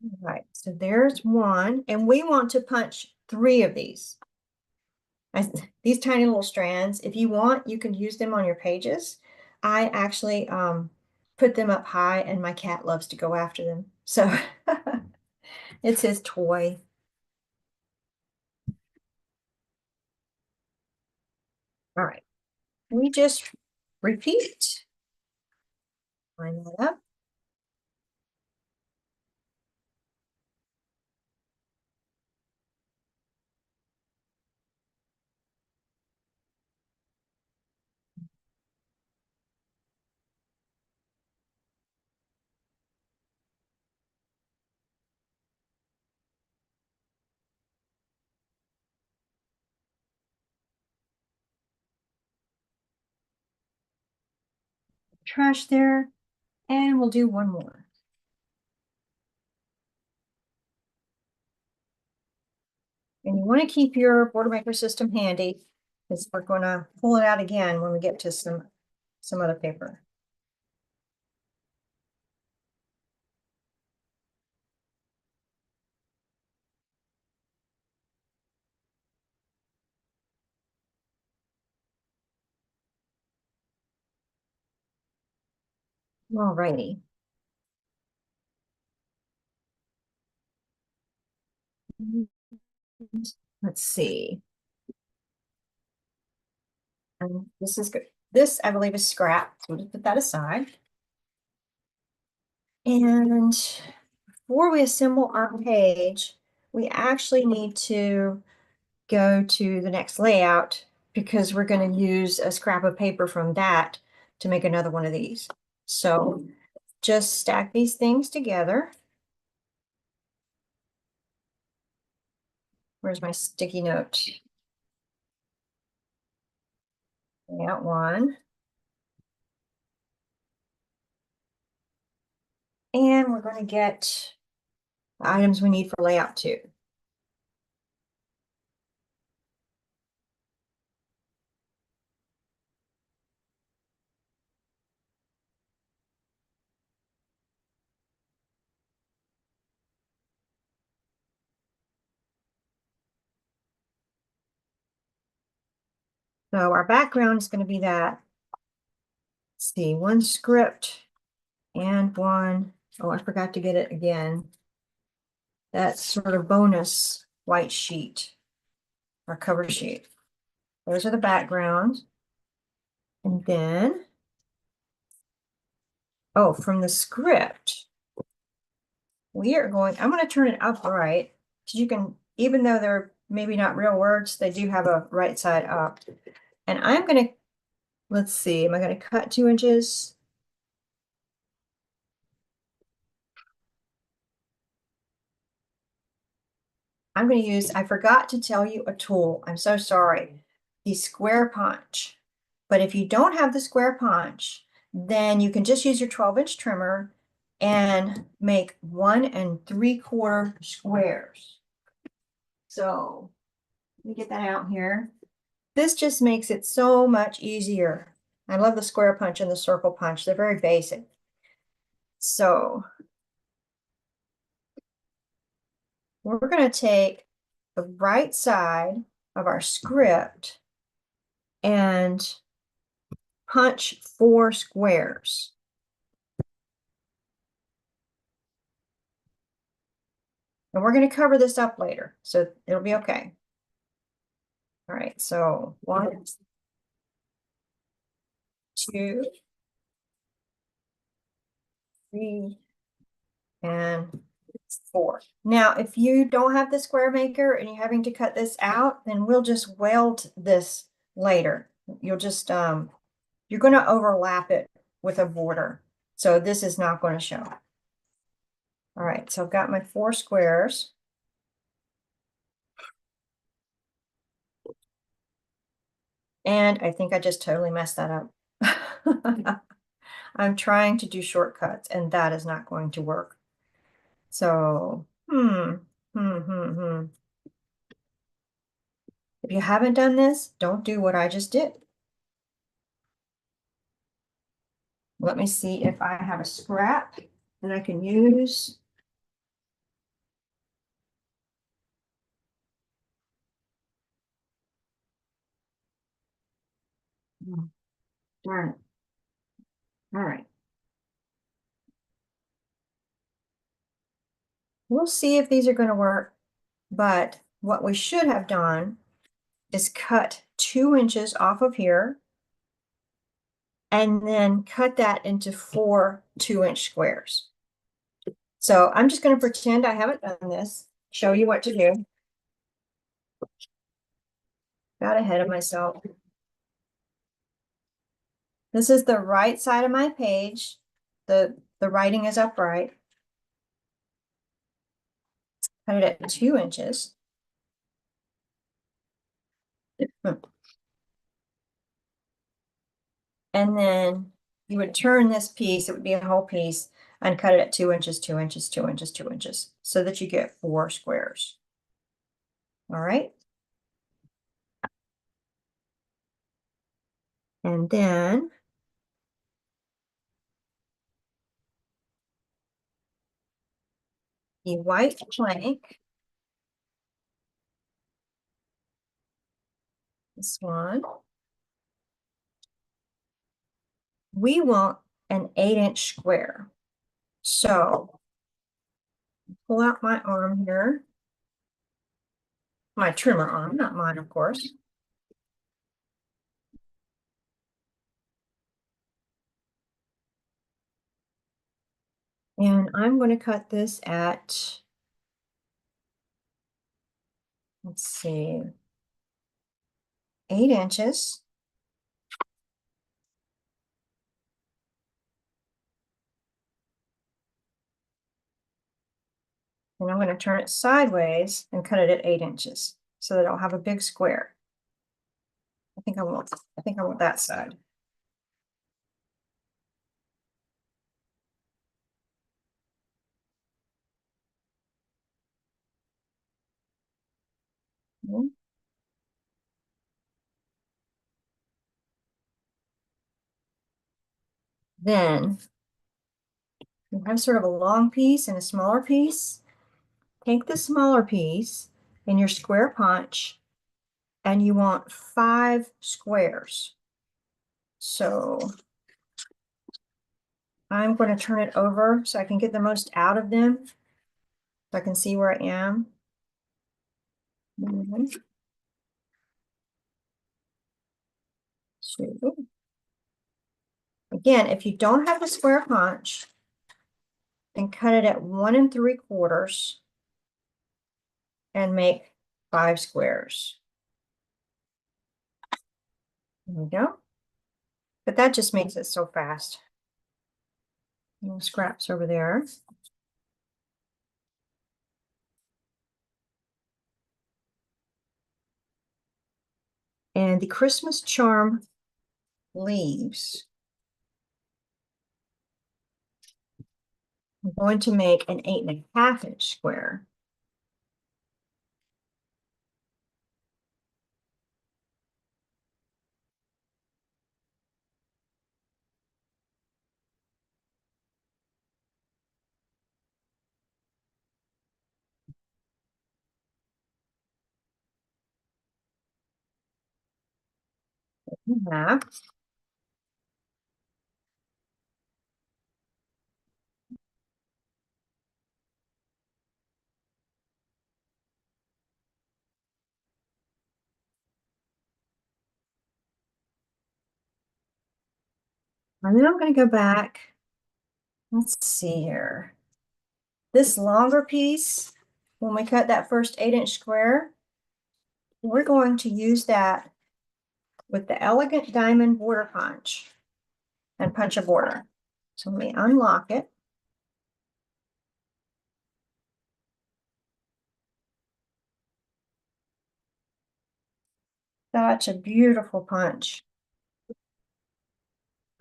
[SPEAKER 1] All right, so there's one, and we want to punch 3 of these. These tiny little strands, if you want, you can use them on your pages. I actually put them up high, and my cat loves to go after them. So it's his toy. All right, we just repeat. Line that up. Trash there, and we'll do one more. And you want to keep your border maker system handy, because we're going to pull it out again when we get to some other paper. All righty. Let's see. And this is good. This, I believe, is scrap. So we'll just put that aside. And before we assemble our page, we actually need to go to the next layout, because we're going to use a scrap of paper from that to make another one of these. So just stack these things together. Where's my sticky note? Layout 1. And we're going to get the items we need for layout 2. So our background is going to be that. Let's see, one script and one, oh, I forgot to get it again. That sort of bonus white sheet, our cover sheet. Those are the backgrounds. And then, oh, from the script, we are going, I'm going to turn it upright, so you can, even though they're maybe not real words, they do have a right side up. And I'm going to, let's see, am I going to cut 2 inches? I'm going to use, I forgot to tell you a tool. I'm so sorry. The square punch. But if you don't have the square punch, then you can just use your 12-inch trimmer and make 1 3/4 squares. So let me get that out here. This just makes it so much easier. I love the square punch and the circle punch. They're very basic. So we're going to take the right side of our script and punch 4 squares. And we're going to cover this up later, so it'll be okay. All right, so 1, 2, 3, and 4. Now, if you don't have the square maker and you're having to cut this out, then we'll just weld this later. You'll just, you're going to overlap it with a border. So this is not going to show. All right, so I've got my 4 squares. And I think I just totally messed that up. I'm trying to do shortcuts and that is not going to work. So, If you haven't done this, don't do what I just did. Let me see if I have a scrap that I can use. Oh, darn it. All right. We'll see if these are going to work, but what we should have done is cut 2 inches off of here and then cut that into 4 2-inch squares. So I'm just going to pretend I haven't done this, show you what to do. Got ahead of myself. This is the right side of my page. The writing is upright. Cut it at 2 inches. And then you would turn this piece, it would be a whole piece, and cut it at 2 inches, 2 inches, 2 inches, 2 inches, so that you get 4 squares. All right. And then the white plank, this one, we want an 8-inch square. So pull out my arm here, my trimmer arm, not mine, of course. And I'm going to cut this at, let's see, 8 inches. And I'm going to turn it sideways and cut it at 8 inches so that I'll have a big square. I think I want that side. Mhm. Then you have sort of a long piece and a smaller piece. Take the smaller piece in your square punch and you want 5 squares. So I'm going to turn it over so I can get the most out of them. So I can see where I am. One, 2. Again, if you don't have a square punch, then cut it at 1 3/4 and make 5 squares. There we go. But that just makes it so fast. No scraps over there. And the Christmas charm leaves, I'm going to make an 8.5-inch square. Yeah. And then I'm going to go back. Let's see here. This longer piece, when we cut that first 8-inch square, we're going to use that with the elegant diamond border punch and punch a border. So let me unlock it. Such a beautiful punch.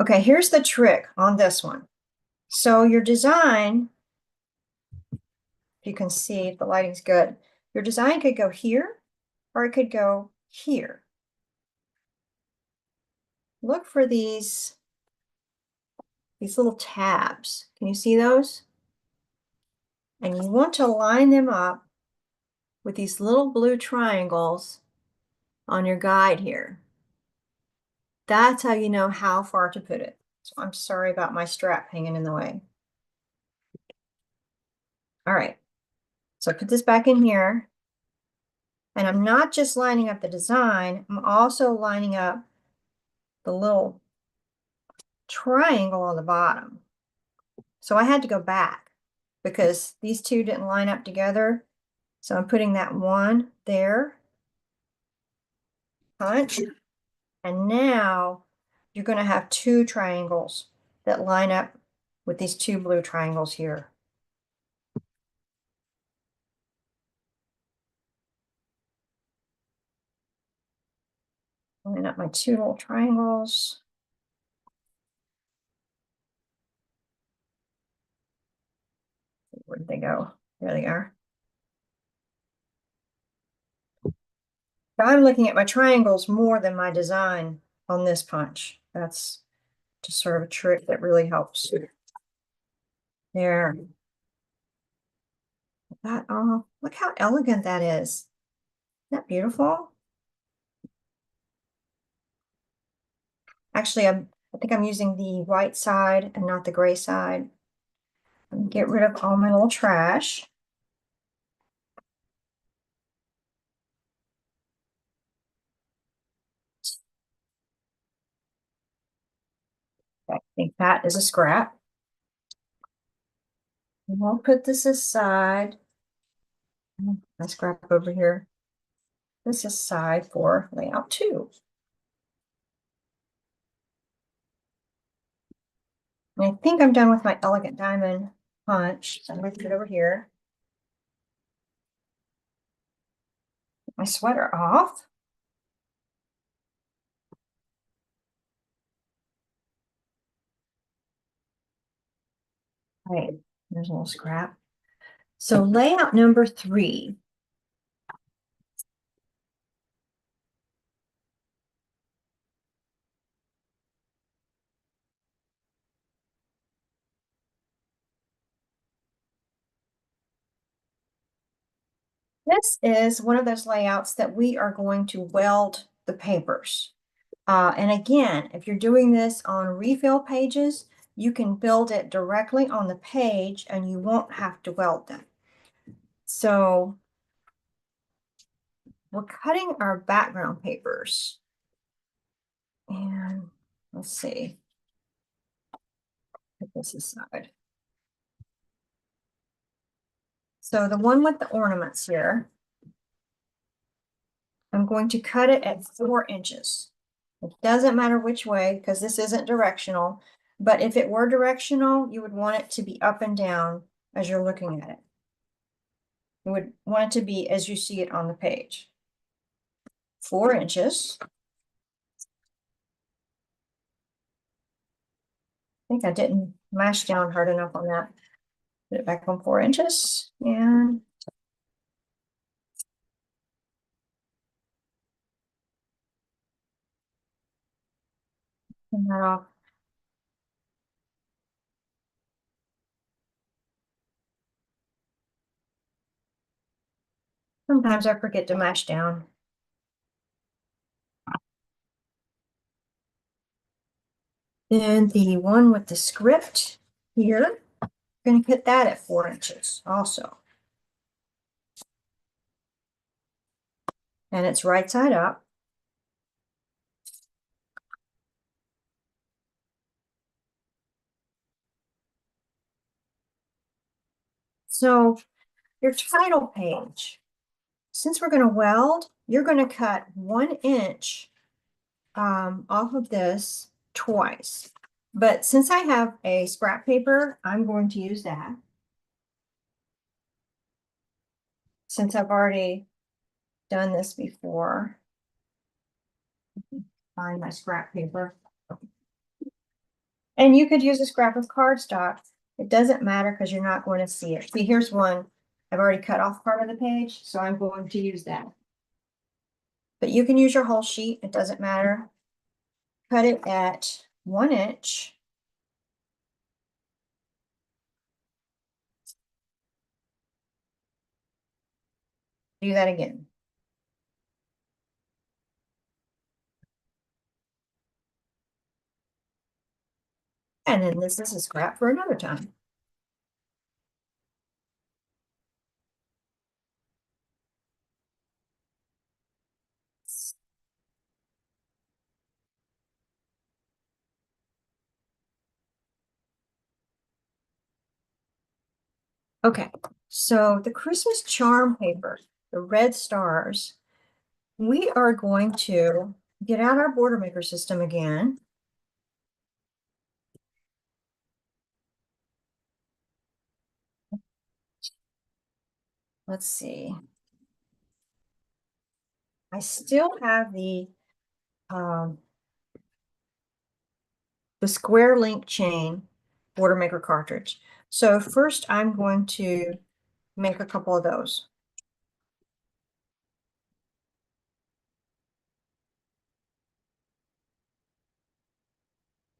[SPEAKER 1] Okay, here's the trick on this one. So your design, if you can see if the lighting's good, your design could go here or it could go here. Look for these little tabs. Can you see those? And you want to line them up with these little blue triangles on your guide here. That's how you know how far to put it. So I'm sorry about my strap hanging in the way. All right, so put this back in here. And I'm not just lining up the design, I'm also lining up the little triangle on the bottom. So I had to go back because these two didn't line up together. So I'm putting that one there, punch, and now you're going to have two triangles that line up with these two blue triangles here. Line up my two little triangles. Where did they go? There they are. So I'm looking at my triangles more than my design on this punch. That's just sort of a trick that really helps. There. That, oh, look how elegant that is. Isn't that beautiful? Actually, I think I'm using the white side and not the gray side. Get rid of all my little trash. I think that is a scrap. And we'll put this aside. I scrap over here. This aside for layout 2. And I think I'm done with my elegant diamond punch. So I'm going to put it over here. Get my sweater off. Right, there's a little scrap. So layout number 3. This is one of those layouts that we are going to weld the papers. And again, if you're doing this on refill pages, you can build it directly on the page and you won't have to weld them. So we're cutting our background papers. And let's see. Put this aside. So the one with the ornaments here, I'm going to cut it at 4 inches. It doesn't matter which way because this isn't directional, but if it were directional, you would want it to be up and down as you're looking at it. You would want it to be as you see it on the page. 4 inches. I think I didn't mash down hard enough on that. Put it back on 4 inches and turn that off. Sometimes I forget to mash down. Then the one with the script here, I'm going to cut that at 4 inches also. And it's right side up. So your title page, since we're going to weld, you're going to cut 1 inch off of this twice. But since I have a scrap paper, I'm going to use that. Since I've already done this before. Find my scrap paper. And you could use a scrap of cardstock. It doesn't matter because you're not going to see it. See, here's one. I've already cut off part of the page, so I'm going to use that. But you can use your whole sheet. It doesn't matter. Cut it at 1 inch. Do that again. And then this is a scrap for another time. Okay, so the Christmas charm paper, the red stars, we are going to get out our border maker system again. Let's see. I still have the square link chain border maker cartridge. So first I'm going to make a couple of those.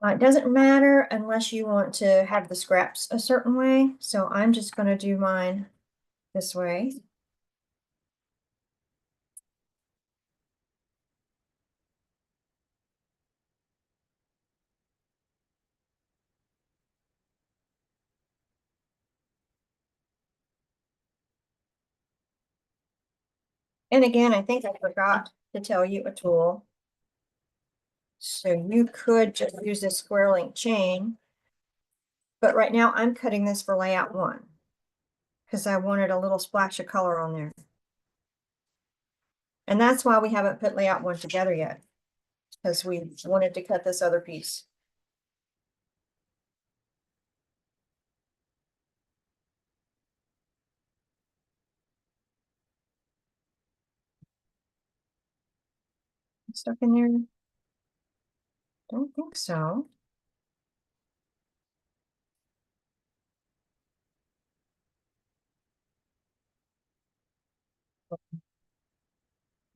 [SPEAKER 1] It doesn't matter unless you want to have the scraps a certain way. So I'm just going to do mine this way. And again, I think I forgot to tell you a tool. So you could just use this square link chain. But right now I'm cutting this for layout 1 because I wanted a little splash of color on there. And that's why we haven't put layout 1 together yet, because we wanted to cut this other piece. Stuck in there? Don't think so.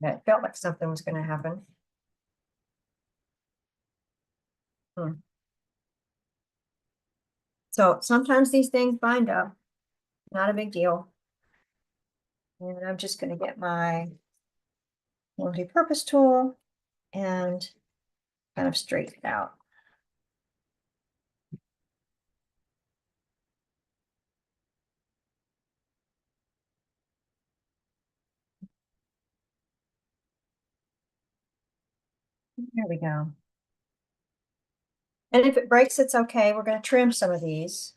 [SPEAKER 1] That felt like something was going to happen. So sometimes these things bind up, not a big deal. And I'm just going to get my multi-purpose tool and kind of straighten it out. There we go. And if it breaks, it's okay. We're going to trim some of these.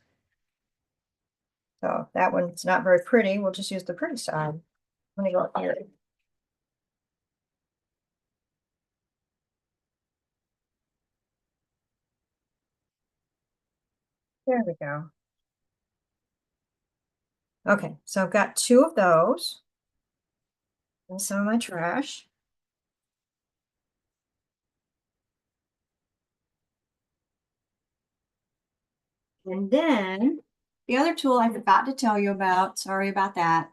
[SPEAKER 1] So that one's not very pretty. We'll just use the pretty side. Let me go up here. There we go. Okay, so I've got 2 of those. And some of my trash. And then the other tool I forgot to tell you about, sorry about that,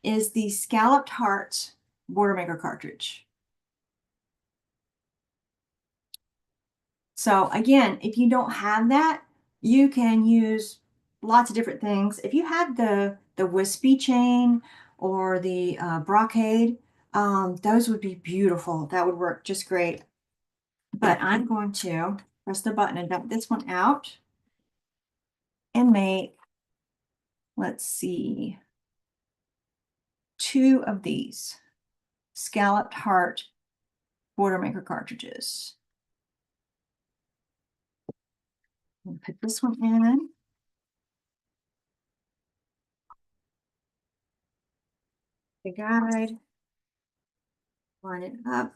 [SPEAKER 1] is the Scalloped Hearts Border Maker cartridge. So again, if you don't have that, you can use lots of different things. If you had the wispy chain or the brocade, those would be beautiful. That would work just great. But I'm going to press the button and dump this one out and make, let's see, 2 of these scalloped heart border maker cartridges. And put this one in. The guide, line it up.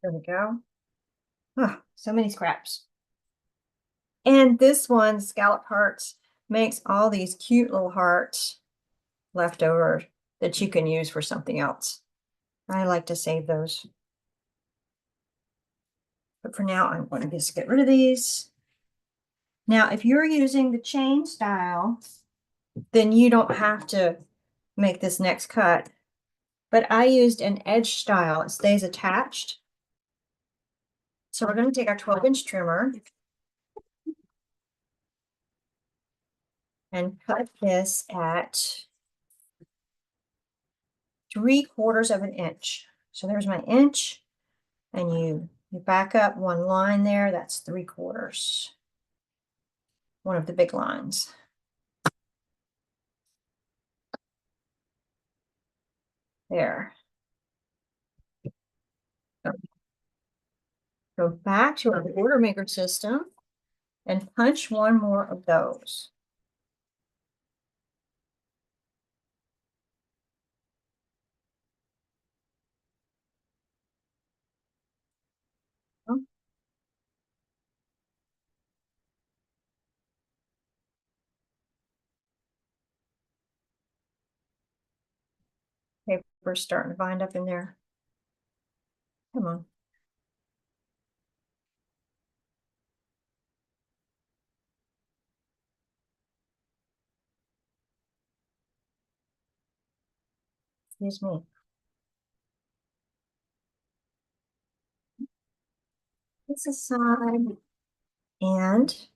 [SPEAKER 1] There we go. Oh, so many scraps. And this one, scallop hearts, makes all these cute little hearts left over that you can use for something else. I like to save those. But for now, I'm going to just get rid of these. Now, if you're using the chain style, then you don't have to make this next cut. But I used an edge style. It stays attached. So we're going to take our 12-inch trimmer and cut this at 3/4 of an inch. So there's my inch, and you back up one line there. That's 3/4. One of the big lines. There. Go back to our border maker system and punch one more of those. Paper's starting to bind up in there. Come on. Excuse me. This aside and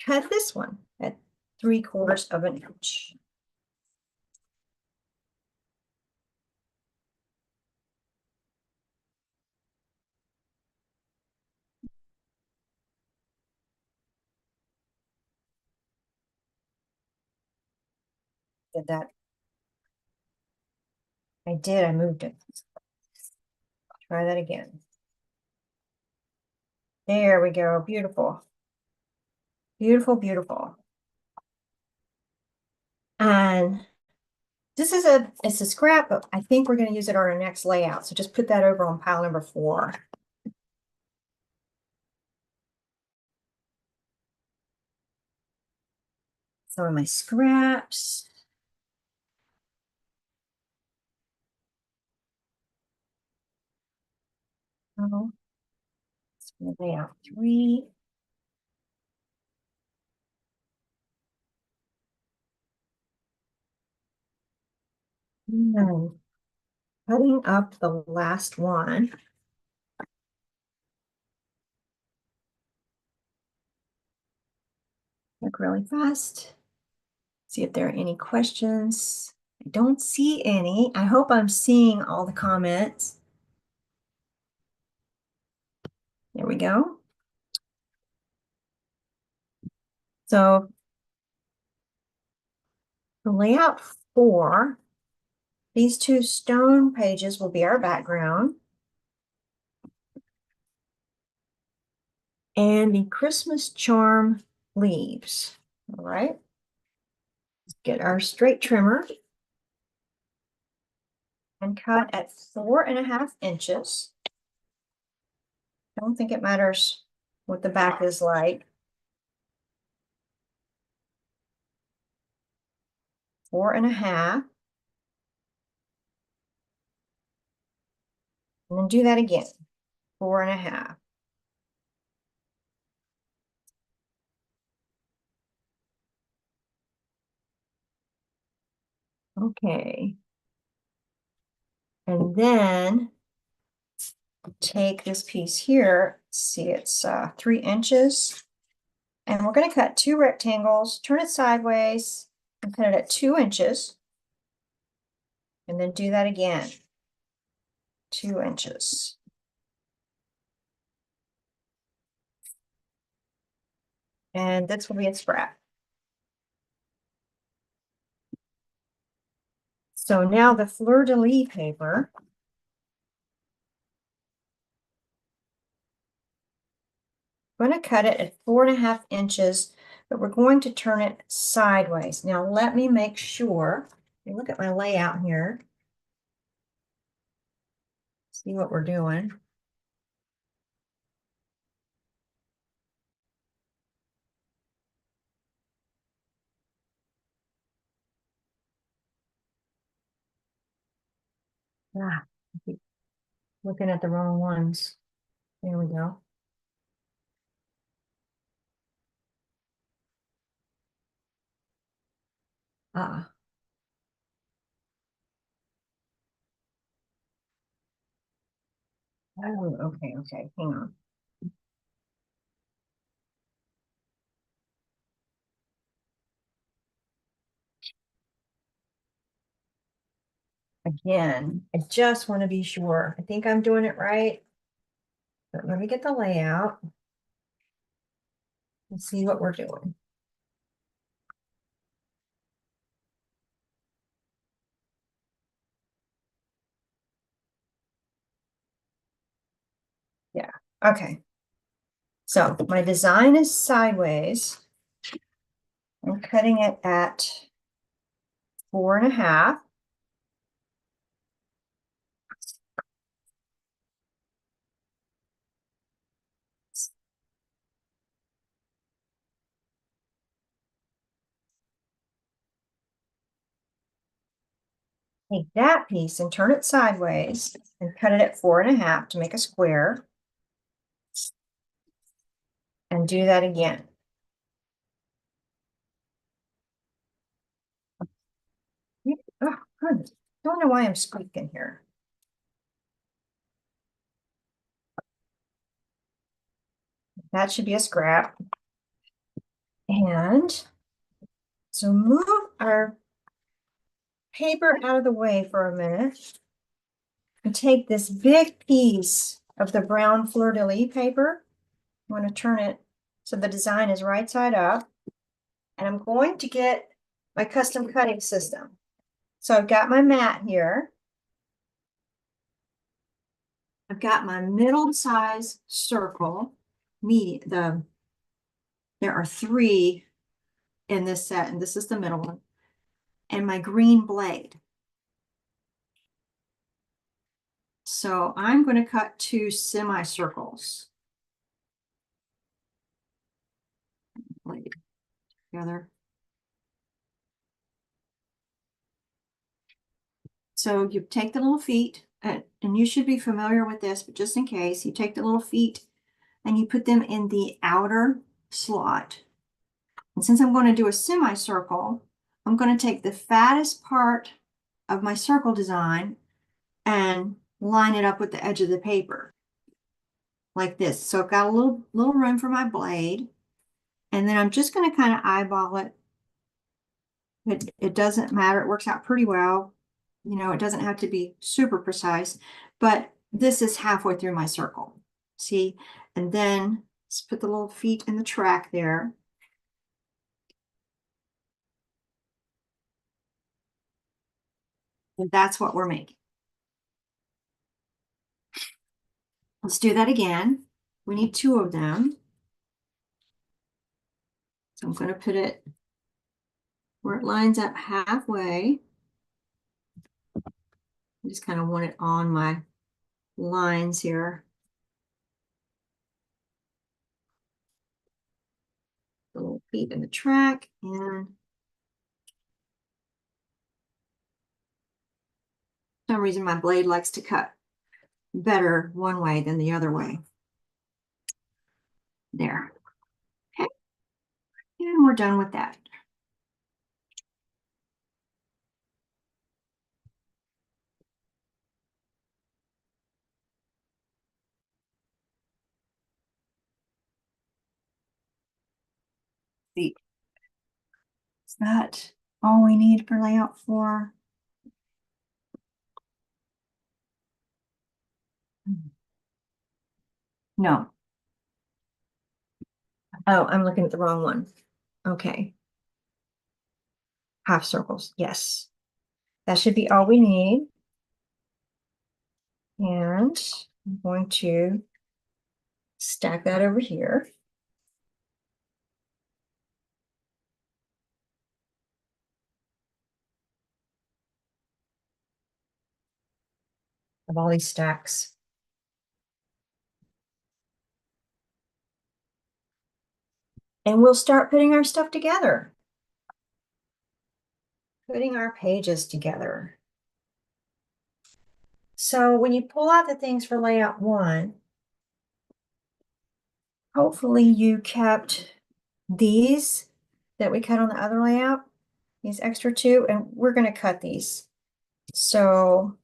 [SPEAKER 1] cut this one at 3/4 of an inch. Did that? I did. I moved it. Try that again. There we go. Beautiful. Beautiful, beautiful. And this is it's a scrap, but I think we're going to use it on our next layout. So just put that over on pile number 4. Some of my scraps. Oh, it's going to lay out 3. And cutting up the last one. Look really fast. See if there are any questions. I don't see any. I hope I'm seeing all the comments. There we go. So the layout 4, these 2 stone pages will be our background. And the Christmas charm leaves. All right. Let's get our straight trimmer and cut at 4.5 inches. I don't think it matters what the back is like. 4.5. And then do that again. 4.5. Okay. And then take this piece here, see it's 3 inches. And we're going to cut 2 rectangles, turn it sideways, and cut it at 2 inches. And then do that again, 2 inches. And this will be a scrap. So now the fleur-de-lis paper, I'm going to cut it at 4.5 inches, but we're going to turn it sideways. Now let me make sure, look at my layout here, see what we're doing. Ah, I keep looking at the wrong ones. There we go. Ah. Oh, okay, hang on. Again, I just want to be sure. I think I'm doing it right. But let me get the layout and see what we're doing. Yeah, okay. So my design is sideways. I'm cutting it at 4.5. Take that piece and turn it sideways and cut it at 4.5 to make a square. And do that again. Oh, goodness. Don't know why I'm squeaking here. That should be a scrap. And so move our paper out of the way for a minute and take this big piece of the brown fleur-de-lis paper. I'm going to turn it so the design is right side up. And I'm going to get my custom cutting system. So I've got my mat here. I've got my middle size circle. There are 3 in this set, and this is the middle one. And my green blade. So I'm going to cut 2 semicircles. Blade together. So you take the little feet, and you should be familiar with this, but just in case, you take the little feet and you put them in the outer slot. And since I'm going to do a semicircle, I'm going to take the fattest part of my circle design and line it up with the edge of the paper like this. So I've got a little room for my blade, and then I'm just going to kind of eyeball it. It doesn't matter. It works out pretty well. You know, it doesn't have to be super precise, but this is halfway through my circle. See? And then let's put the little feet in the track there. And that's what we're making. Let's do that again. We need 2 of them. So I'm going to put it where it lines up halfway. I just kind of want it on my lines here. The little feet in the track, and for some reason my blade likes to cut better one way than the other way. There. Okay. And we're done with that. see. Is that all we need for layout 4? No. Oh, I'm looking at the wrong one. Okay. Half circles. Yes. That should be all we need. And I'm going to stack that over here. Of all these stacks. And we'll start putting our stuff together. Putting our pages together. So when you pull out the things for layout 1, hopefully you kept these that we cut on the other layout, these extra 2, and we're going to cut these. So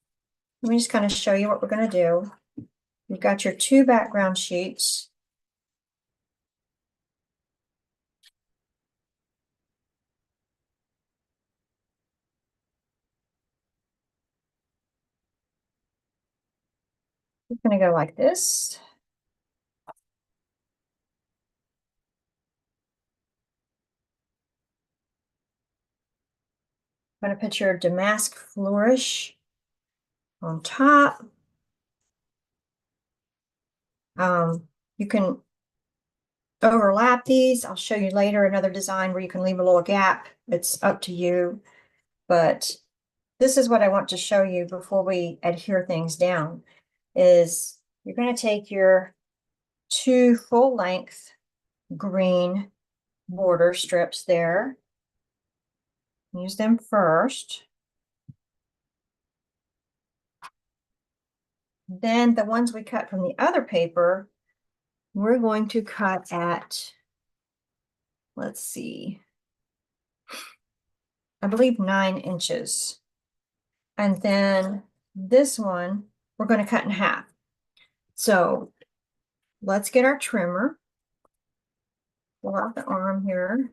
[SPEAKER 1] let me just kind of show you what we're going to do. You've got your 2 background sheets. It's going to go like this. I'm going to put your damask flourish on top. You can overlap these. I'll show you later another design where you can leave a little gap. It's up to you. But this is what I want to show you before we adhere things down, is you're going to take your 2 full-length green border strips there. Use them first. Then the ones we cut from the other paper, we're going to cut at, let's see, I believe 9 inches. And then this one, we're going to cut in half. So let's get our trimmer. Pull out the arm here.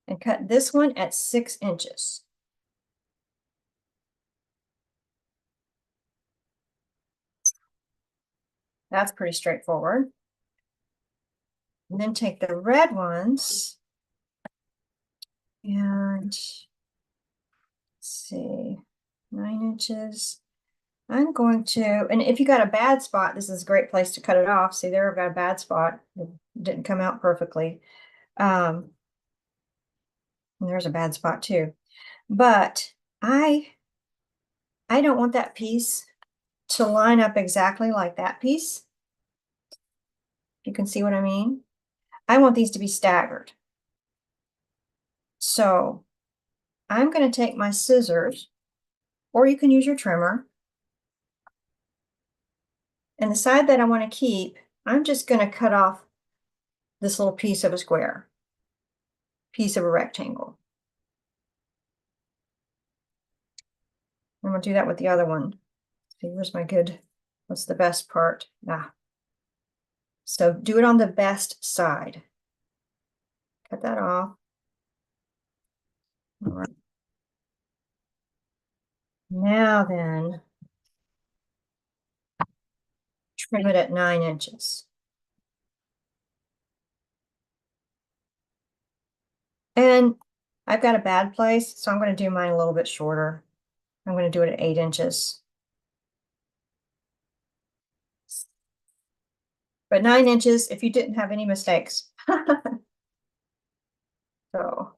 [SPEAKER 1] And cut this one at 6 inches. That's pretty straightforward. And then take the red ones and let's see, 9 inches. I'm going to, and if you got a bad spot, this is a great place to cut it off. See there, I've got a bad spot. It didn't come out perfectly. And there's a bad spot too. But I don't want that piece to line up exactly like that piece. You can see what I mean. I want these to be staggered. So I'm going to take my scissors, or you can use your trimmer. And the side that I want to keep, I'm just going to cut off this little piece of a square, piece of a rectangle. I'm going to do that with the other one. See, where's my good, what's the best part? So do it on the best side. Cut that off. All right. Now then, trim it at 9 inches. And I've got a bad place, so I'm going to do mine a little bit shorter. I'm going to do it at 8 inches. But 9 inches if you didn't have any mistakes. So,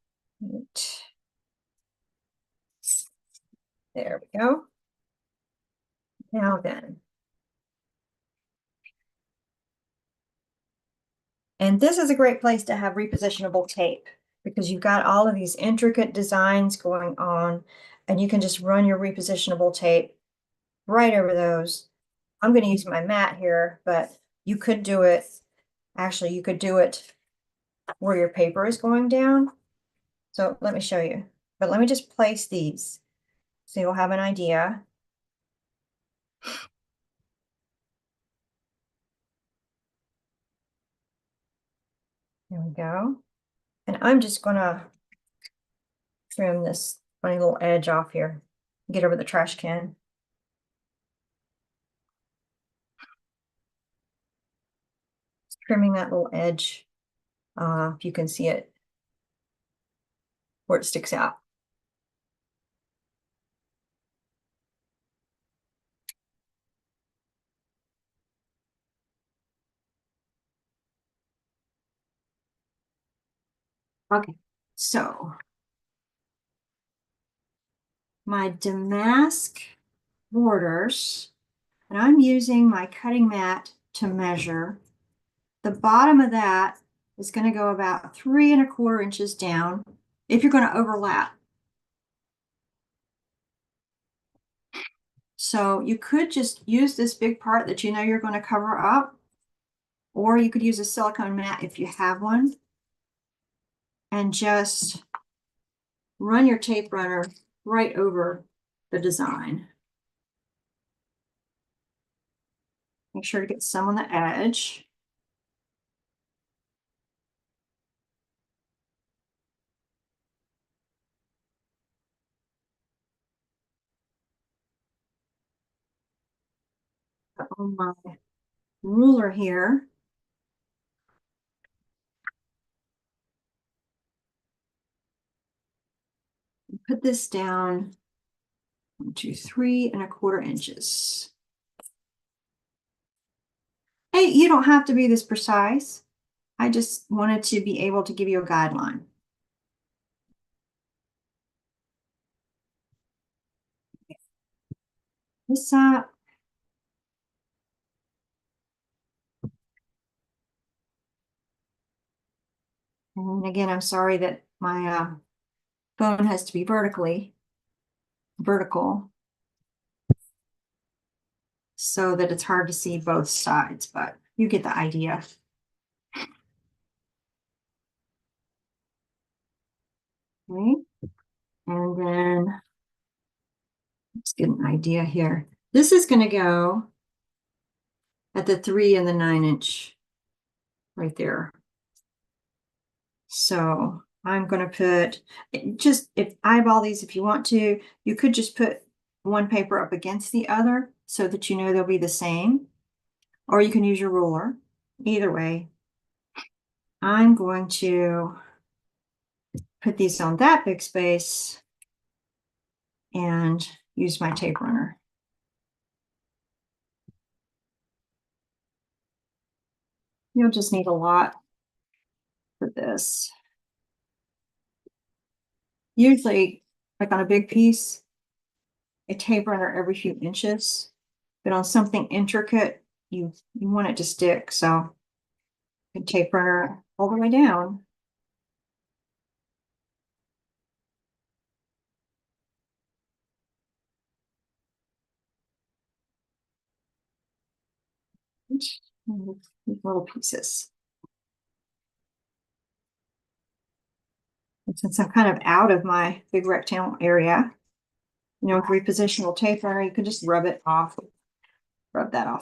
[SPEAKER 1] there we go. Now then. And this is a great place to have repositionable tape because you've got all of these intricate designs going on and you can just run your repositionable tape right over those. I'm going to use my mat here, but you could do it, actually you could do it where your paper is going down. So let me show you, but let me just place these so you'll have an idea. There we go. And I'm just gonna trim this funny little edge off here. Get over the trash can. Just trimming that little edge, if you can see it, where it sticks out. Okay, so my damask borders, and I'm using my cutting mat to measure. The bottom of that is going to go about 3¼ inches down if you're going to overlap. So you could just use this big part that you know you're going to cover up, or you could use a silicone mat if you have one, and just run your tape runner right over the design. Make sure to get some on the edge. On my ruler here, put this down 1, 2, 3¼ inches. Hey, you don't have to be this precise. I just wanted to be able to give you a guideline. This up. And again, I'm sorry that my phone has to be vertical, so that it's hard to see both sides, but you get the idea. Okay, and then let's get an idea here. This is going to go at the 3 and the 9" right there. So I'm going to put, just if eyeball these if you want to, you could just put one paper up against the other so that you know they'll be the same, or you can use your ruler. Either way, I'm going to put these on that big space and use my tape runner. You'll just need a lot for this. Usually, like on a big piece, a tape runner every few inches, but on something intricate, you want it to stick, so a tape runner all the way down. These little pieces. And since I'm kind of out of my big rectangle area, you know, with repositional tape runner, you can just rub that off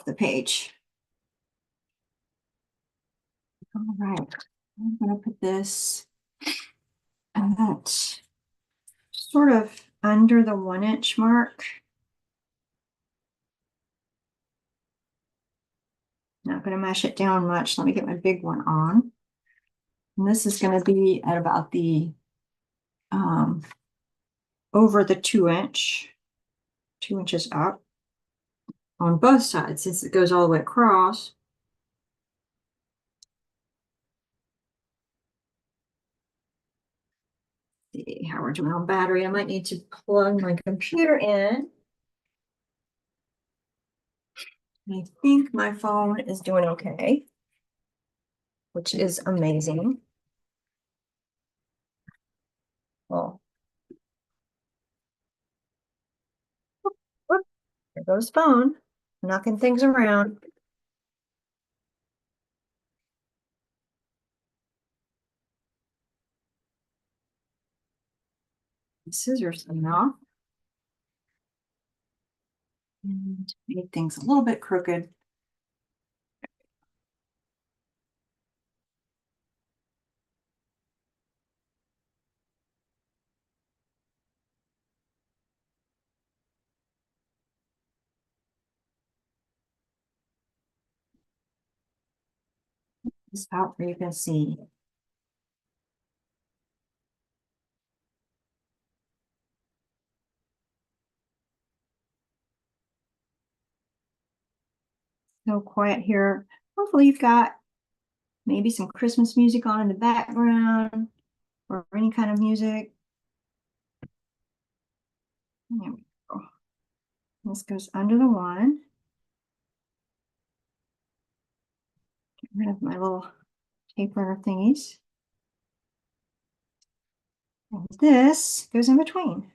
[SPEAKER 1] the page. All right, I'm gonna put this at sort of under the 1" mark. Not gonna mash it down much. Let me get my big one on. And this is gonna be at about the over the 2 inches up on both sides, since it goes all the way across. See how we're doing on battery. I might need to plug my computer in. I think my phone is doing okay, which is amazing. Well, whoop, there goes phone, knocking things around. Scissors enough. And make things a little bit crooked. This out where you can see. So quiet here. Hopefully you've got maybe some Christmas music on in the background or any kind of music. There we go. This goes under the one. Get rid of my little taper thingies. And this goes in between.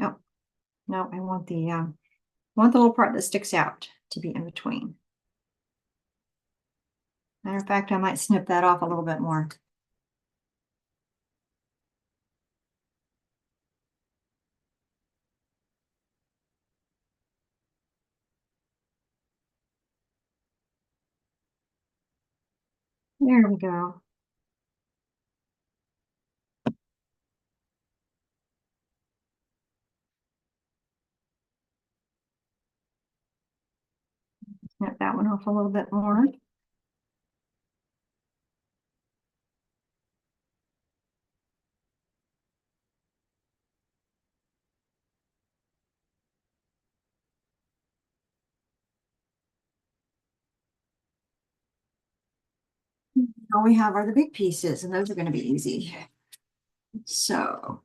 [SPEAKER 1] Oh, no, I want the little part that sticks out to be in between. Matter of fact, I might snip that off a little bit more. There we go. Snip that one off a little bit more. All we have are the big pieces, and those are going to be easy. So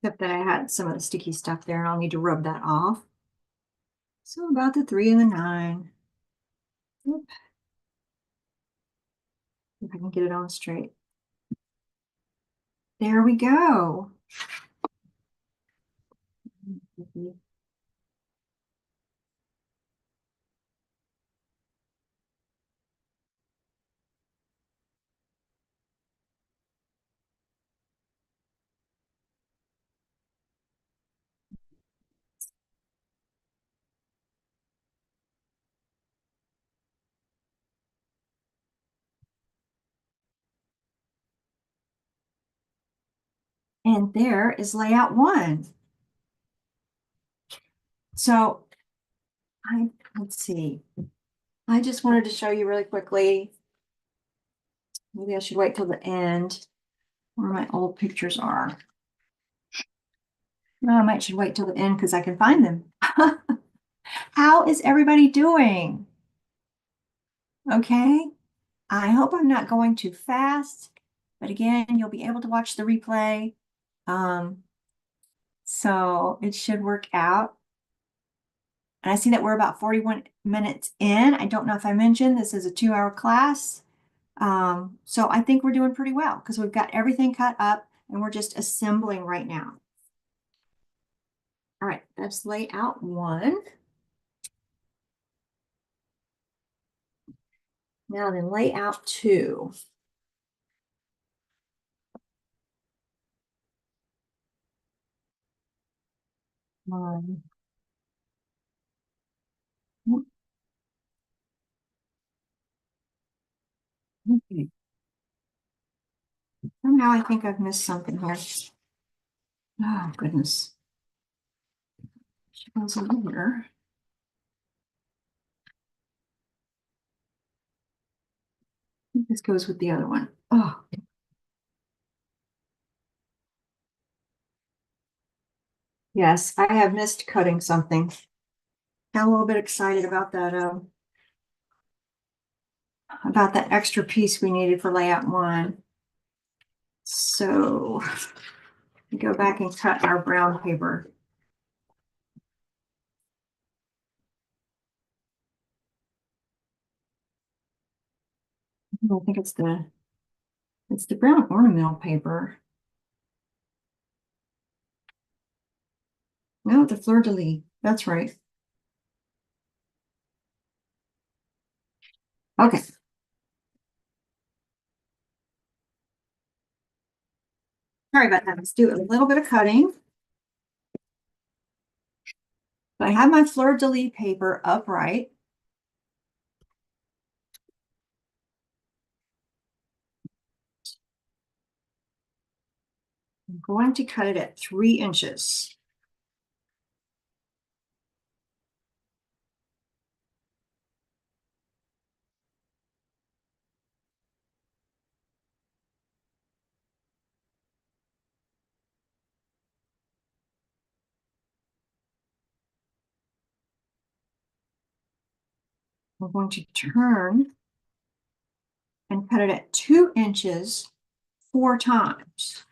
[SPEAKER 1] except that I had some of the sticky stuff there, and I'll need to rub that off. So about the 3 and the 9. Oop. If I can get it on straight. There we go. And there is layout 1. So let's see. I just wanted to show you really quickly. Maybe I should wait till the end where my old pictures are. No, I might should wait till the end because I can find them. How is everybody doing? Okay. I hope I'm not going too fast, but again, you'll be able to watch the replay. So it should work out. And I see that we're about 41 minutes in. I don't know if I mentioned this is a 2-hour class. So I think we're doing pretty well because we've got everything cut up and we're just assembling right now. All right, that's layout 1. Now then layout 2. Um, okay. Somehow I think I've missed something here. Oh, goodness. She goes over here. I think this goes with the other one. Oh. Yes, I have missed cutting something. Got a little bit excited about that extra piece we needed for layout 1. So we go back and cut our brown paper. I think it's the brown ornamental paper. No, the fleur de lis. That's right. Okay. Sorry about that. Let's do a little bit of cutting. I have my fleur-de-lis paper upright. I'm going to cut it at 3 inches. I'm going to turn and cut it at 2 inches 4 times.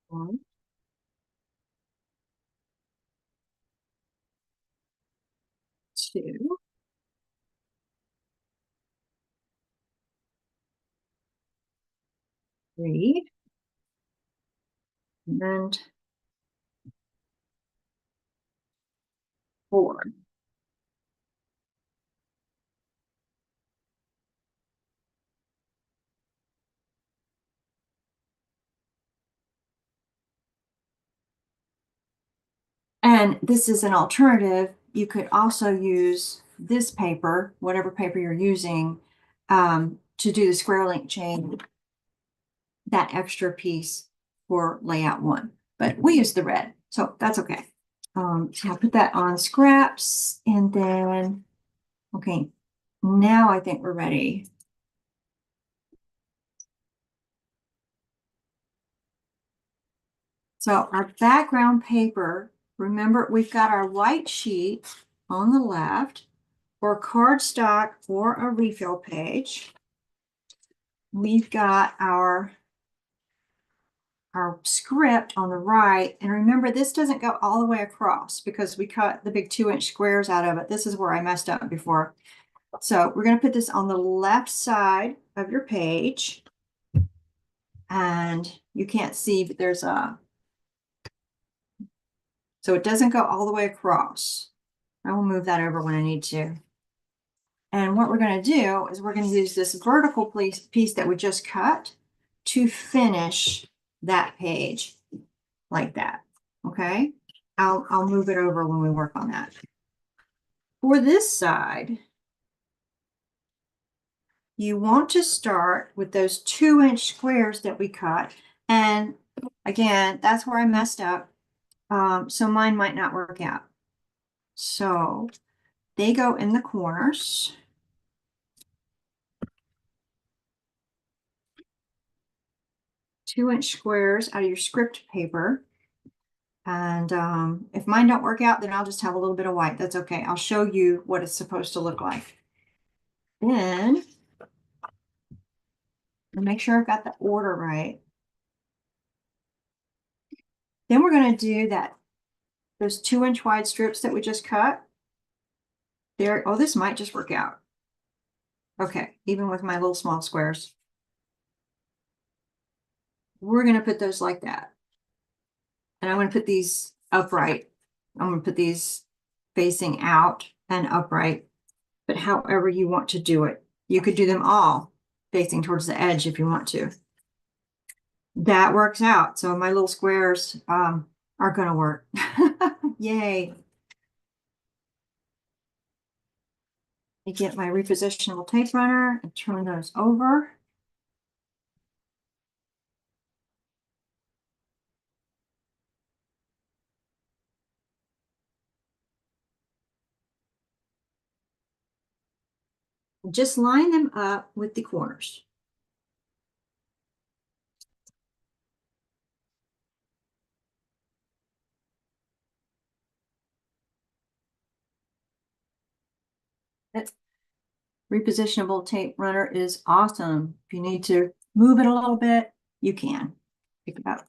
[SPEAKER 1] One, 2, 3, and 4. And this is an alternative. You could also use this paper, whatever paper you're using, to do the square link chain, that extra piece for layout 1. But we use the red, so that's okay. So I'll put that on scraps, and then, okay, now I think we're ready. So our background paper, remember, we've got our white sheet on the left, or cardstock, or a refill page. We've got our script on the right. And remember, this doesn't go all the way across because we cut the big 2-inch squares out of it. This is where I messed up before. So we're going to put this on the left side of your page. And you can't see, but there's a, so it doesn't go all the way across. I will move that over when I need to. And what we're going to do is we're going to use this vertical piece that we just cut to finish that page like that. Okay, I'll move it over when we work on that. For this side, you want to start with those 2-inch squares that we cut. And again, that's where I messed up. So mine might not work out. So they go in the corners. Two-inch squares out of your script paper. And if mine don't work out, then I'll just have a little bit of white. That's okay. I'll show you what it's supposed to look like. Then make sure I've got the order right. Then we're going to do those 2-inch wide strips that we just cut. There, oh, this might just work out. Okay, even with my little small squares. We're going to put those like that. And I'm going to put these upright. I'm going to put these facing out and upright, but however you want to do it. You could do them all facing towards the edge if you want to. That works out. So my little squares are going to work. Yay. I get my repositionable tape runner and turn those over. Just line them up with the corners. That repositionable tape runner is awesome. If you need to move it a little bit, you can. Pick it up.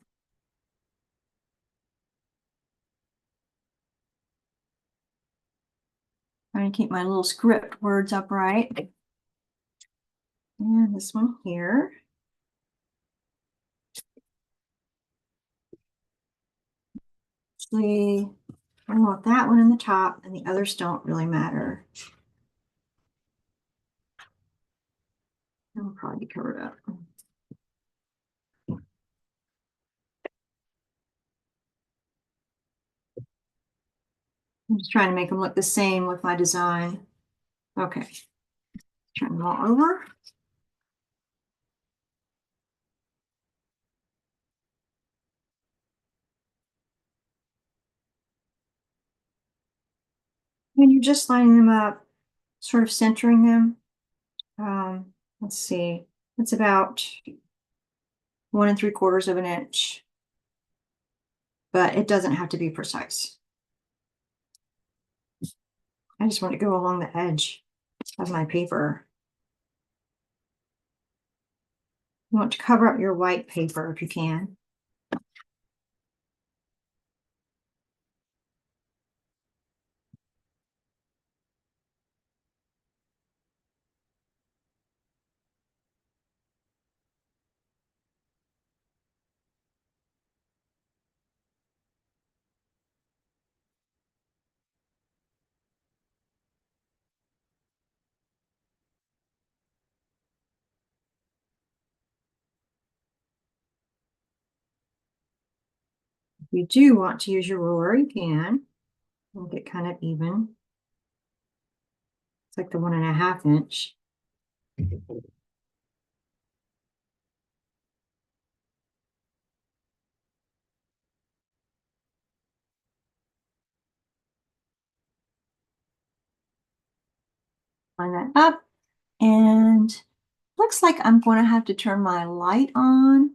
[SPEAKER 1] Trying to keep my little script words upright. And this one here. Actually, I want that one in the top, and the others don't really matter. It'll probably be covered up. I'm just trying to make them look the same with my design. Okay, turn them all over. And you're just lining them up, sort of centering them. Let's see, it's about 1 3/4 of an inch, but it doesn't have to be precise. I just want to go along the edge of my paper. You want to cover up your white paper if you can. If you do want to use your ruler, you can. Make it kind of even. It's like the 1 1/2 inch. Line that up, and looks like I'm going to have to turn my light on,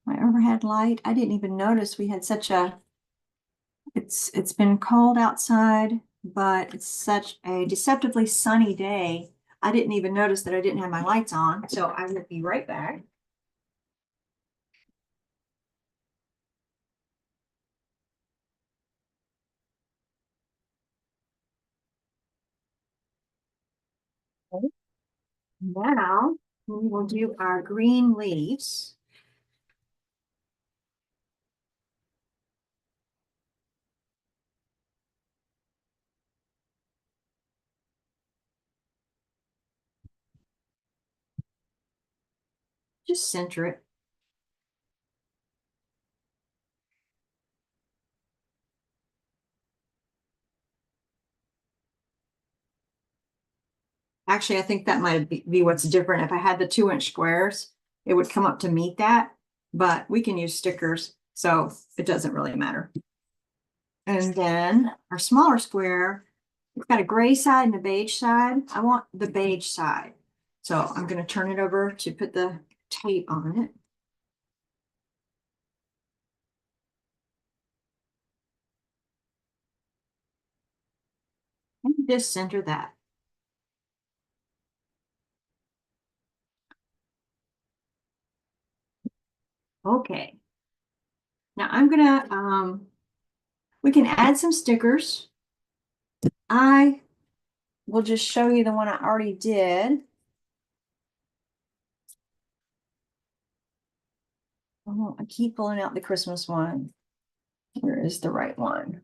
[SPEAKER 1] my overhead light. I didn't even notice we had such a, it's been cold outside, but it's such a deceptively sunny day. I didn't even notice that I didn't have my lights on, so I will be right back. Okay. Now we will do our green leaves. Just center it. Actually, I think that might be what's different. If I had the 2 inch squares, it would come up to meet that, but we can use stickers, so it doesn't really matter. And then our smaller square, it's got a gray side and a beige side. I want the beige side. So I'm going to turn it over to put the tape on it. And just center that. Okay. Now I'm gonna we can add some stickers. I will just show you the one I already did. Oh, I keep pulling out the Christmas one. Where is the right one?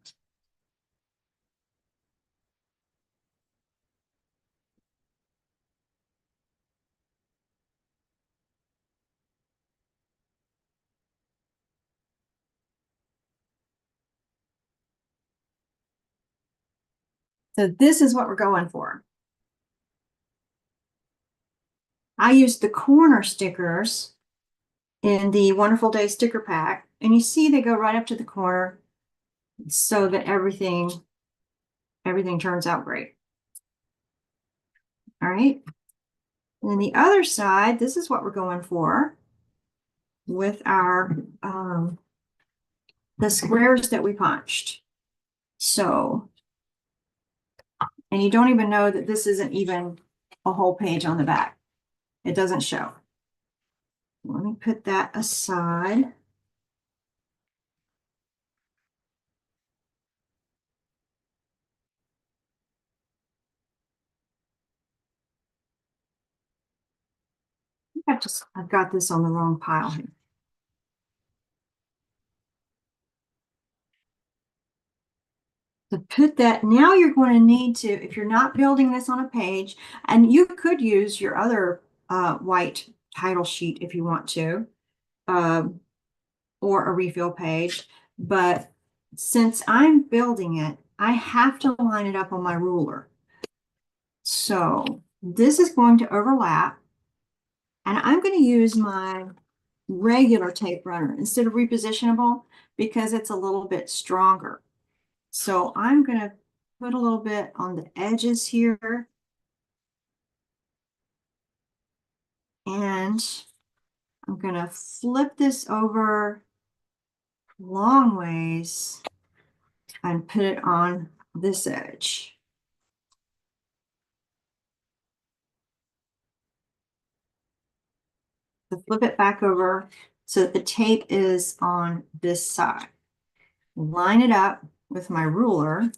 [SPEAKER 1] So this is what we're going for. I used the corner stickers in the Wonderful Day sticker pack, and you see they go right up to the corner so that everything turns out great. All right. And then the other side, this is what we're going for with our the squares that we punched. So, and you don't even know that this isn't even a whole page on the back. It doesn't show. Let me put that aside. I've got this on the wrong pile here. To put that, now you're going to need to, if you're not building this on a page, and you could use your other white title sheet if you want to, or a refill page, but since I'm building it, I have to line it up on my ruler. So this is going to overlap, and I'm going to use my regular tape runner instead of repositionable because it's a little bit stronger. So I'm going to put a little bit on the edges here, and I'm going to flip this over long ways and put it on this edge. So flip it back over so that the tape is on this side. Line it up with my ruler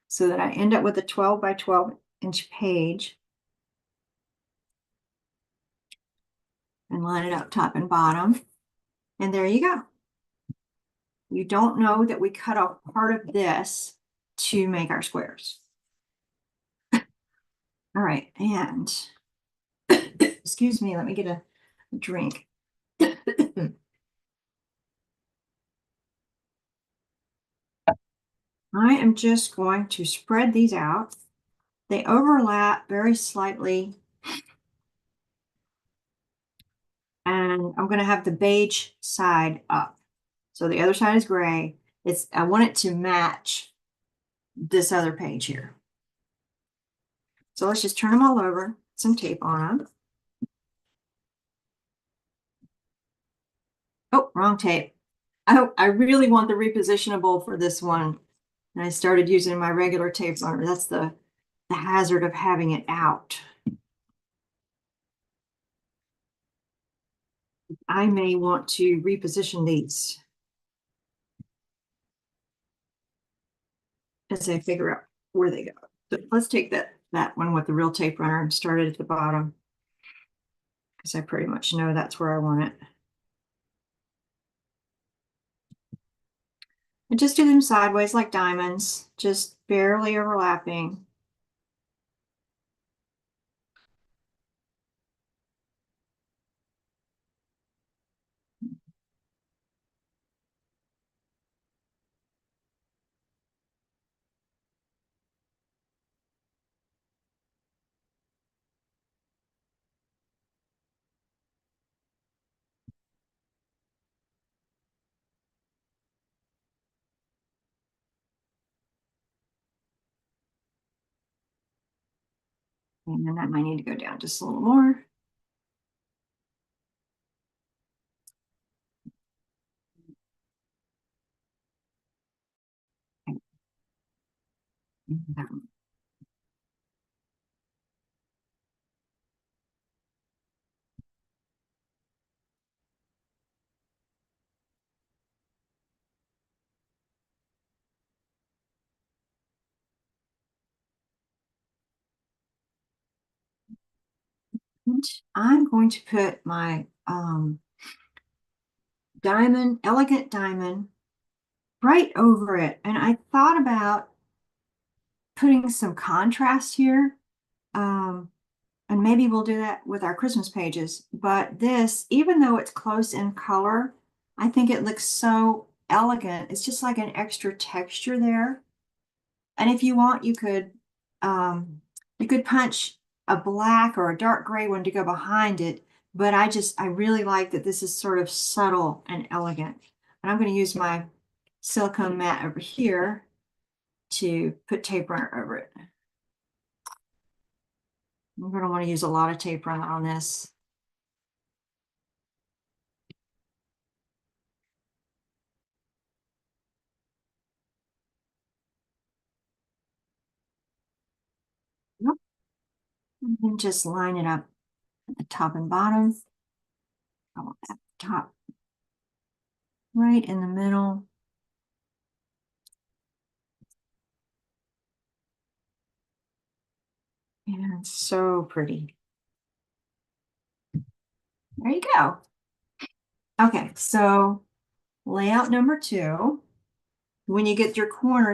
[SPEAKER 1] so that I end up with a 12 by 12 inch page, and line it up top and bottom. And there you go. You don't know that we cut off part of this to make our squares. All right, and excuse me, let me get a drink. I am just going to spread these out. They overlap very slightly. And I'm going to have the beige side up. So the other side is gray. I want it to match this other page here. So let's just turn them all over, some tape on them. Oh, wrong tape. I really want the repositionable for this one. And I started using my regular tape runner. That's the hazard of having it out. I may want to reposition these as I figure out where they go. But let's take that one with the real tape runner and start it at the bottom, because I pretty much know that's where I want it. And just do them sideways like diamonds, just barely overlapping. And then that might need to go down just a little more. And I'm going to put my elegant diamond right over it. And I thought about putting some contrast here. And maybe we'll do that with our Christmas pages. But this, even though it's close in color, I think it looks so elegant. It's just like an extra texture there. And if you want, you could punch a black or a dark gray one to go behind it. But I really like that this is sort of subtle and elegant. And I'm going to use my silicone mat over here to put tape runner over it. I'm going to want to use a lot of tape runner on this. Yep. And then just line it up at the top and bottom. I want that top right in the middle. And so pretty. There you go. Okay, so layout number 2. When you get your corner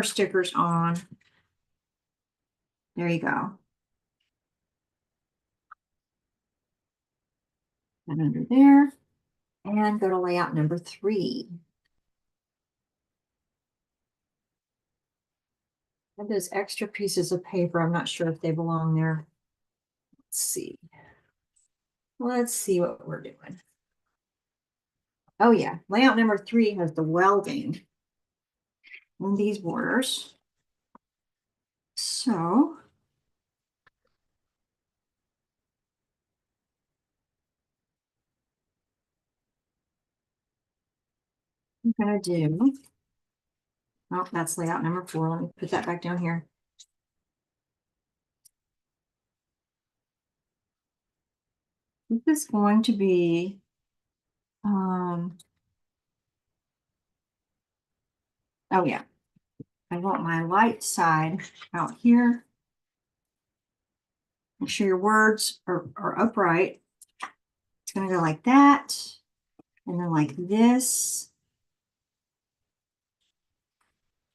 [SPEAKER 1] stickers on, there you go. And under there, and go to layout number 3. have those extra pieces of paper. I'm not sure if they belong there. Let's see. Let's see what we're doing. Oh yeah, layout number 3 has the welding in these borders. So I'm gonna do, oh, that's layout number 4. Let me put that back down here. This is going to be, oh yeah, I want my light side out here. Make sure your words are upright. It's gonna go like that, and then like this.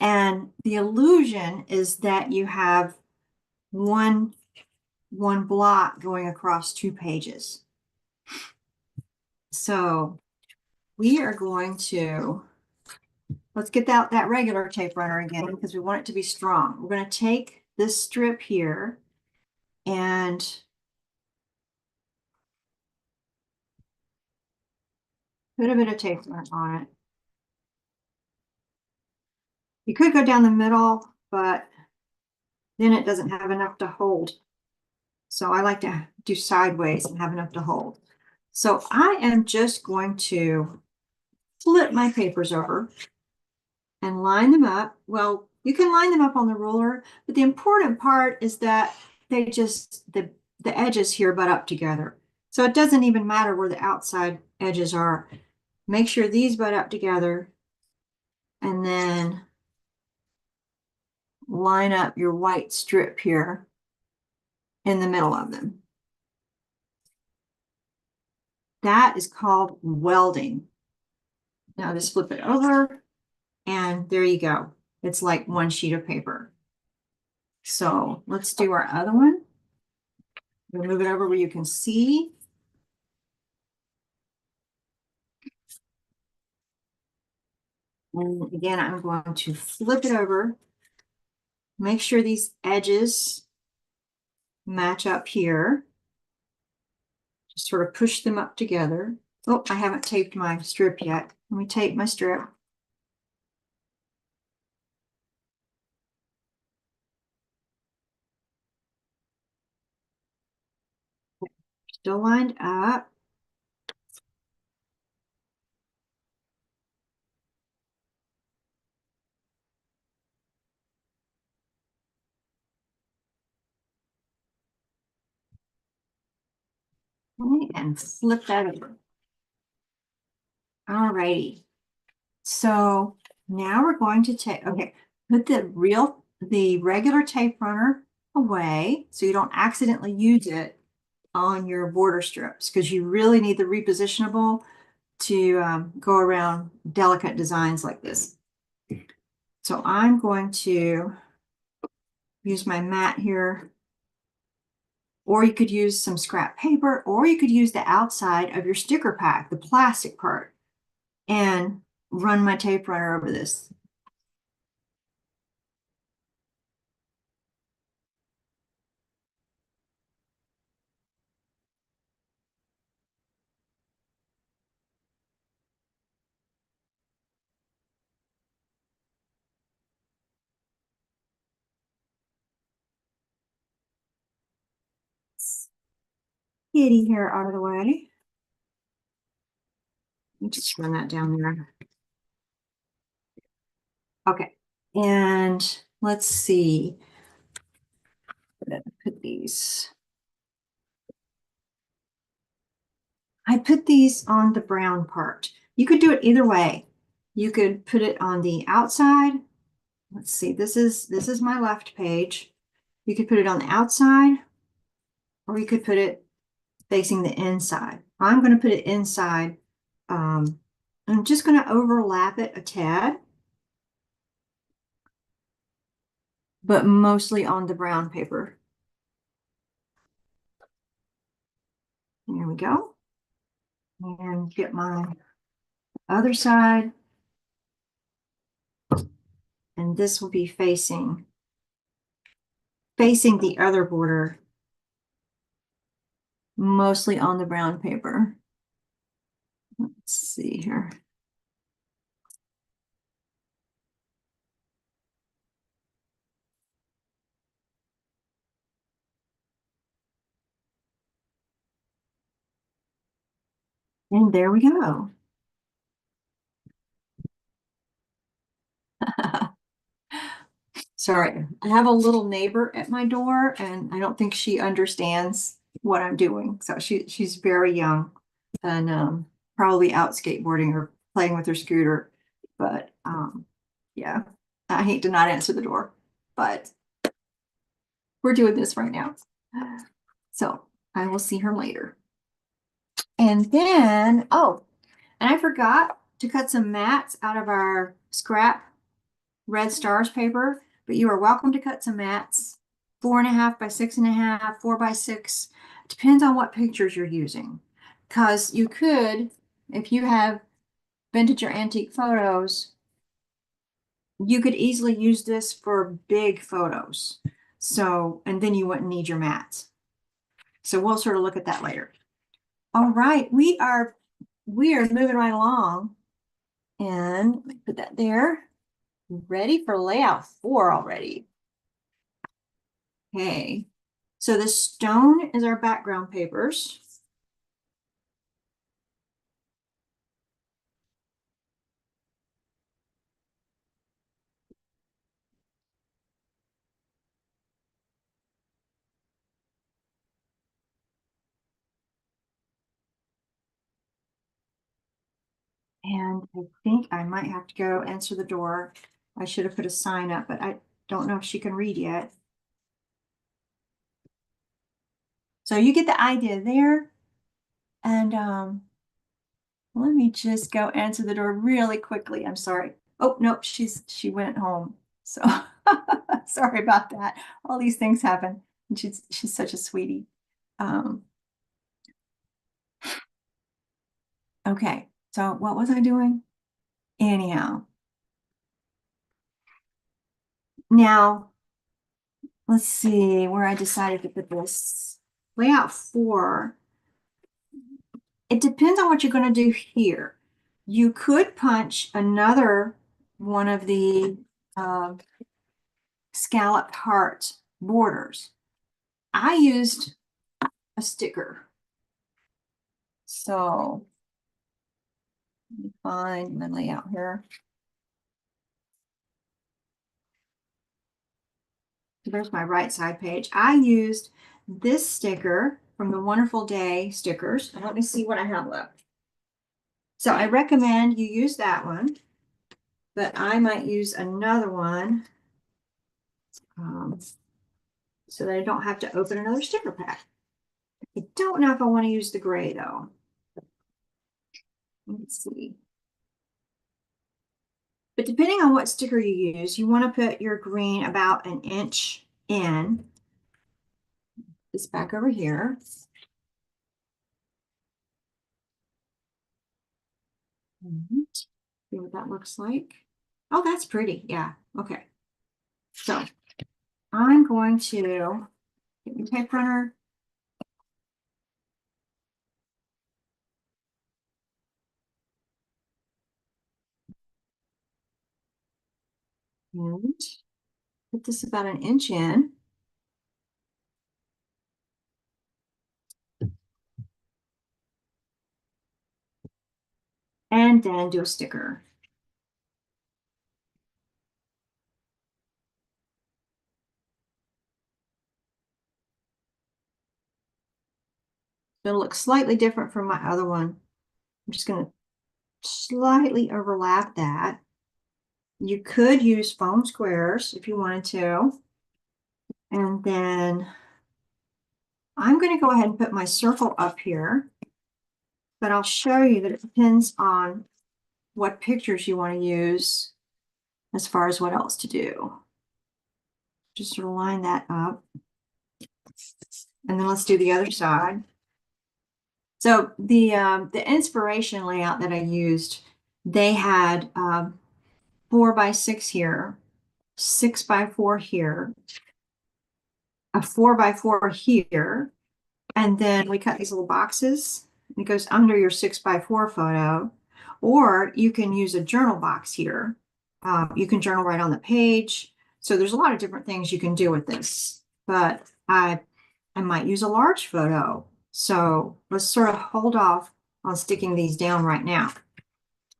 [SPEAKER 1] And the illusion is that you have one block going across 2 pages. So we are going to, let's get out that regular tape runner again because we want it to be strong. We're going to take this strip here and put a bit of tape on it. You could go down the middle, but then it doesn't have enough to hold. So I like to do sideways and have enough to hold. So I am just going to flip my papers over and line them up. Well, you can line them up on the ruler, but the important part is that they just, the edges here butt up together. So it doesn't even matter where the outside edges are. Make sure these butt up together and then line up your white strip here in the middle of them. That is called welding. Now just flip it over and there you go. It's like one sheet of paper. So let's do our other one. We'll move it over where you can see. And again, I'm going to flip it over. Make sure these edges match up here. Just sort of push them up together. Oh, I haven't taped my strip yet. Let me tape my strip. Still lined up. And flip that over. All righty. So now we're going to take, okay, put the regular tape runner away so you don't accidentally use it on your border strips because you really need the repositionable to go around delicate designs like this. So I'm going to use my mat here, or you could use some scrap paper, or you could use the outside of your sticker pack, the plastic part, and run my tape runner over this. Kitty hair out of the way. Just run that down there. Okay, and let's see. Put these. I put these on the brown part. You could do it either way. You could put it on the outside. Let's see, this is my left page. You could put it on the outside, or you could put it facing the inside. I'm going to put it inside. I'm just going to overlap it a tad, but mostly on the brown paper. There we go. And get my other side. And this will be facing facing the other border, mostly on the brown paper. Let's see here. And there we go. Sorry, I have a little neighbor at my door and I don't think she understands what I'm doing. So she's very young and probably out skateboarding or playing with her scooter. But yeah, I hate to not answer the door, but we're doing this right now. So I will see her later. And then, oh, and I forgot to cut some mats out of our scrap red stars paper, but you are welcome to cut some mats, 4.5 by 6.5, 4 by 6. Depends on what pictures you're using. Because you could, if you have vintage or antique photos, you could easily use this for big photos. So, and then you wouldn't need your mats. So we'll sort of look at that later. All right, we are moving right along. And let me put that there. Ready for layout 4 already. Okay, so the stone is our background papers. And I think I might have to go answer the door. I should have put a sign up, but I don't know if she can read yet. So you get the idea there. And let me just go answer the door really quickly. I'm sorry. Oh, nope, she went home. So sorry about that. All these things happen. And she's such a sweetie. Um, okay, so what was I doing? Anyhow. Now, let's see where I decided to put this. Layout 4. It depends on what you're going to do here. You could punch another one of the scalloped heart borders. I used a sticker. So let me find my layout here. There's my right side page. I used this sticker from the Wonderful Day stickers. And let me see what I have left. So I recommend you use that one, but I might use another one so that I don't have to open another sticker pack. I don't know if I want to use the gray though. Let's see. But depending on what sticker you use, you want to put your green about an inch in. This back over here. See what that looks like. Oh, that's pretty. Yeah. Okay. So I'm going to get my tape runner. And put this about an inch in. And then do a sticker. It'll look slightly different from my other one. I'm just going to slightly overlap that. You could use foam squares if you wanted to. And then I'm going to go ahead and put my circle up here. But I'll show you that it depends on what pictures you want to use as far as what else to do. Just sort of line that up. And then let's do the other side. So the inspiration layout that I used, they had 4 by 6 here, 6 by 4 here, a 4x4 here, and then we cut these little boxes. It goes under your 6x4 photo, or you can use a journal box here. You can journal right on the page. So there's a lot of different things you can do with this, but I might use a large photo. So let's sort of hold off on sticking these down right now.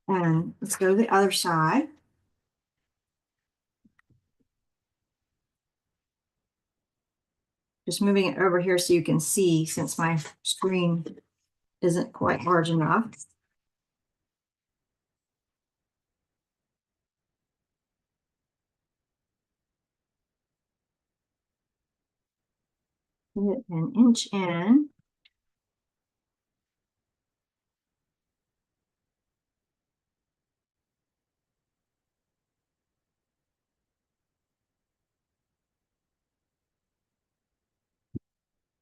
[SPEAKER 1] And let's go to the other side. Just moving it over here so you can see, since my screen isn't quite large enough. Put it an inch in.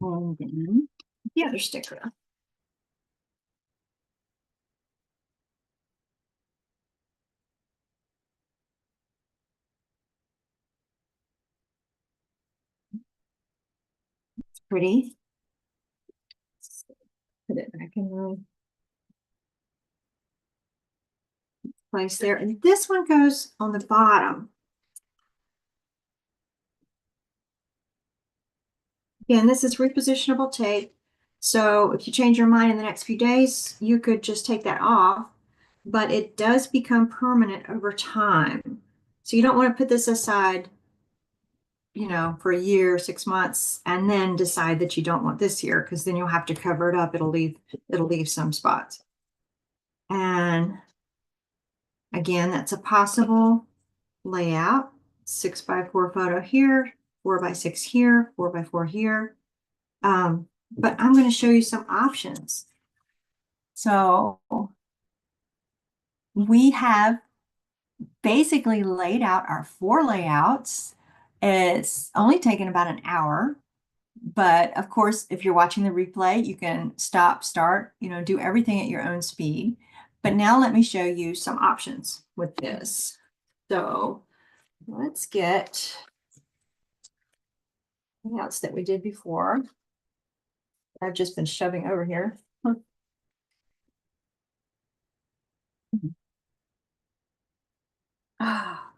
[SPEAKER 1] And then the other sticker. It's pretty. Put it back in the place there. And this one goes on the bottom. Again, this is repositionable tape. So if you change your mind in the next few days, you could just take that off, but it does become permanent over time. So you don't want to put this aside, for a year, 6 months, and then decide that you don't want this here, because then you'll have to cover it up. It'll leave some spots. And again, that's a possible layout. 6x4 photo here, 4x6 here, 4x4 here. But I'm going to show you some options. So we have basically laid out our 4 layouts. It's only taken about an hour, but of course, if you're watching the replay, you can stop, start, do everything at your own speed. But now let me show you some options with this. So let's get layouts that we did before. I've just been shoving over here. Ah,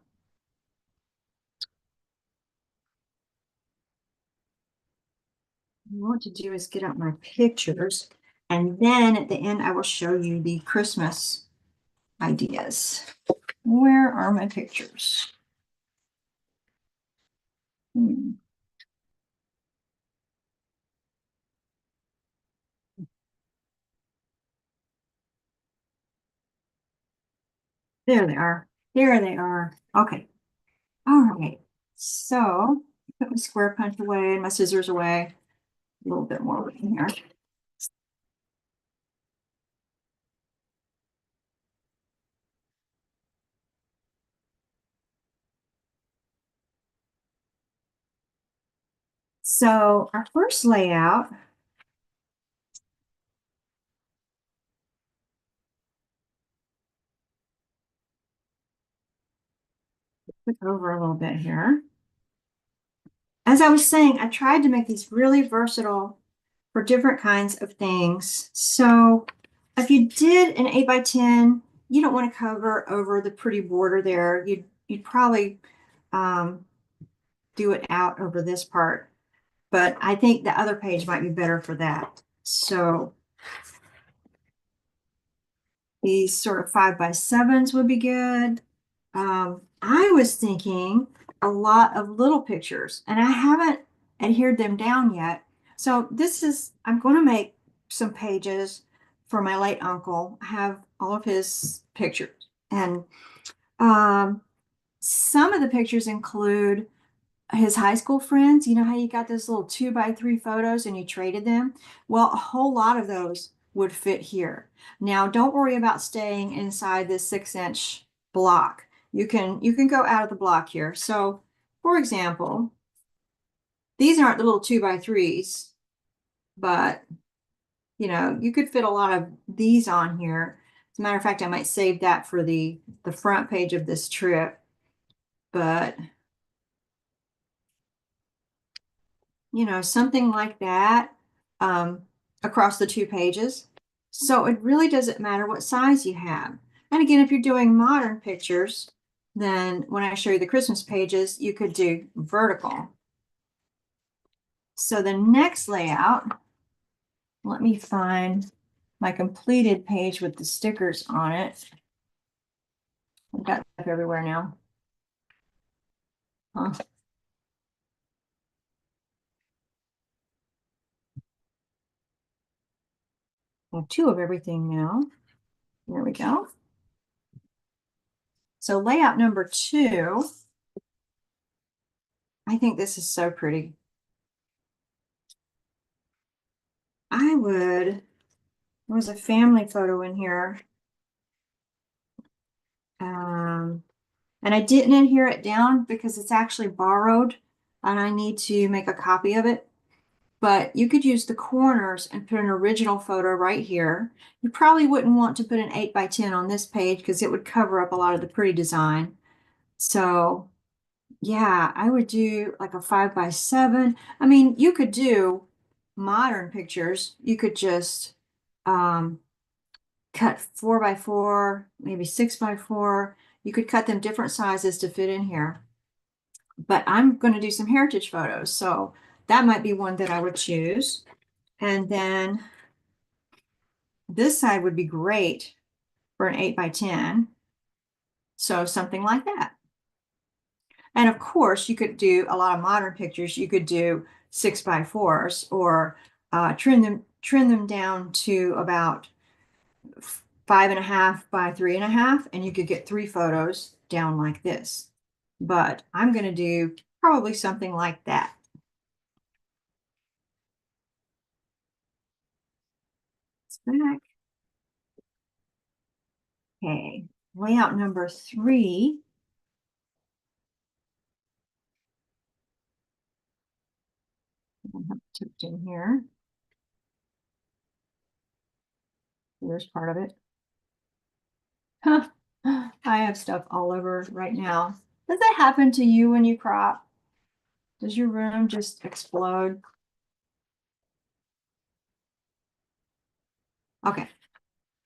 [SPEAKER 1] what I want to do is get out my pictures, and then at the end, I will show you the Christmas ideas. Where are my pictures? There they are. There they are. Okay. All right. So put my square punch away and my scissors away. A little bit more in here. So our first layout, click over a little bit here. As I was saying, I tried to make these really versatile for different kinds of things. So if you did an 8x10, you don't want to cover over the pretty border there. You'd probably do it out over this part, but I think the other page might be better for that. So these sort of 5x7s would be good. I was thinking a lot of little pictures, and I haven't adhered them down yet. So I'm going to make some pages for my late uncle. I have all of his pictures, and some of the pictures include his high school friends. You know how you got those little 2x3 photos and you traded them? Well, a whole lot of those would fit here. Now, don't worry about staying inside this 6-inch block. You can go out of the block here. So, for example, these aren't the little 2x3s, but you could fit a lot of these on here. As a matter of fact, I might save that for the front page of this trip. But something like that, um, across the two pages. So it really doesn't matter what size you have. And again, if you're doing modern pictures, then when I show you the Christmas pages, you could do vertical. So the next layout, let me find my completed page with the stickers on it. I've got stuff everywhere now. Huh. I have two of everything now. There we go. So layout number 2, I think this is so pretty. There was a family photo in here. Um, and I didn't adhere it down because it's actually borrowed and I need to make a copy of it. But you could use the corners and put an original photo right here. You probably wouldn't want to put an 8x10 on this page because it would cover up a lot of the pretty design. So yeah, I would do like a 5x7. I mean, you could do modern pictures. You could just cut 4x4, maybe 6x4. You could cut them different sizes to fit in here. But I'm going to do some heritage photos. So that might be one that I would choose. And then this side would be great for an 8x10. So something like that. And of course, you could do a lot of modern pictures. You could do 6x4s or trim them down to about 5.5x3.5, and you could get 3 photos down like this. But I'm going to do probably something like that. It's back. Okay, layout number 3. I have tipped in here. There's part of it. I have stuff all over right now. Does that happen to you when you crop? Does your room just explode? Okay,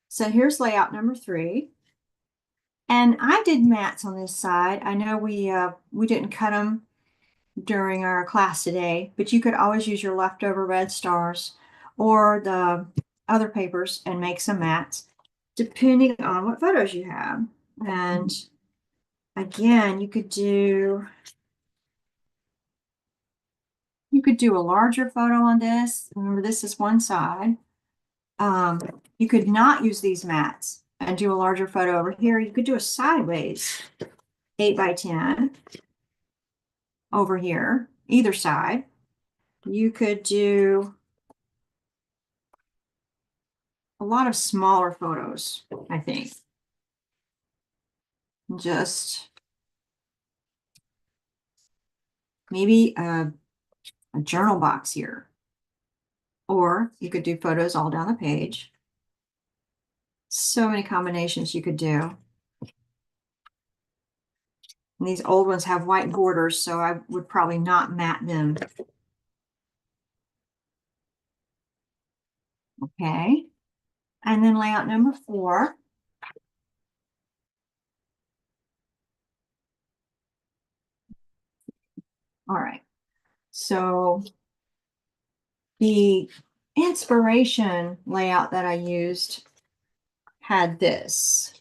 [SPEAKER 1] so here's layout number 3. And I did mats on this side. I know we didn't cut them during our class today, but you could always use your leftover red stars or the other papers and make some mats, depending on what photos you have. And again, you could do a larger photo on this. Remember, this is one side. Um, you could not use these mats and do a larger photo over here. You could do a sideways 8x10 over here, either side. You could do a lot of smaller photos, I think. Just maybe a journal box here. Or you could do photos all down the page. So many combinations you could do. And these old ones have white borders, so I would probably not mat them. Okay. And then layout number 4. All right. So the inspiration layout that I used had this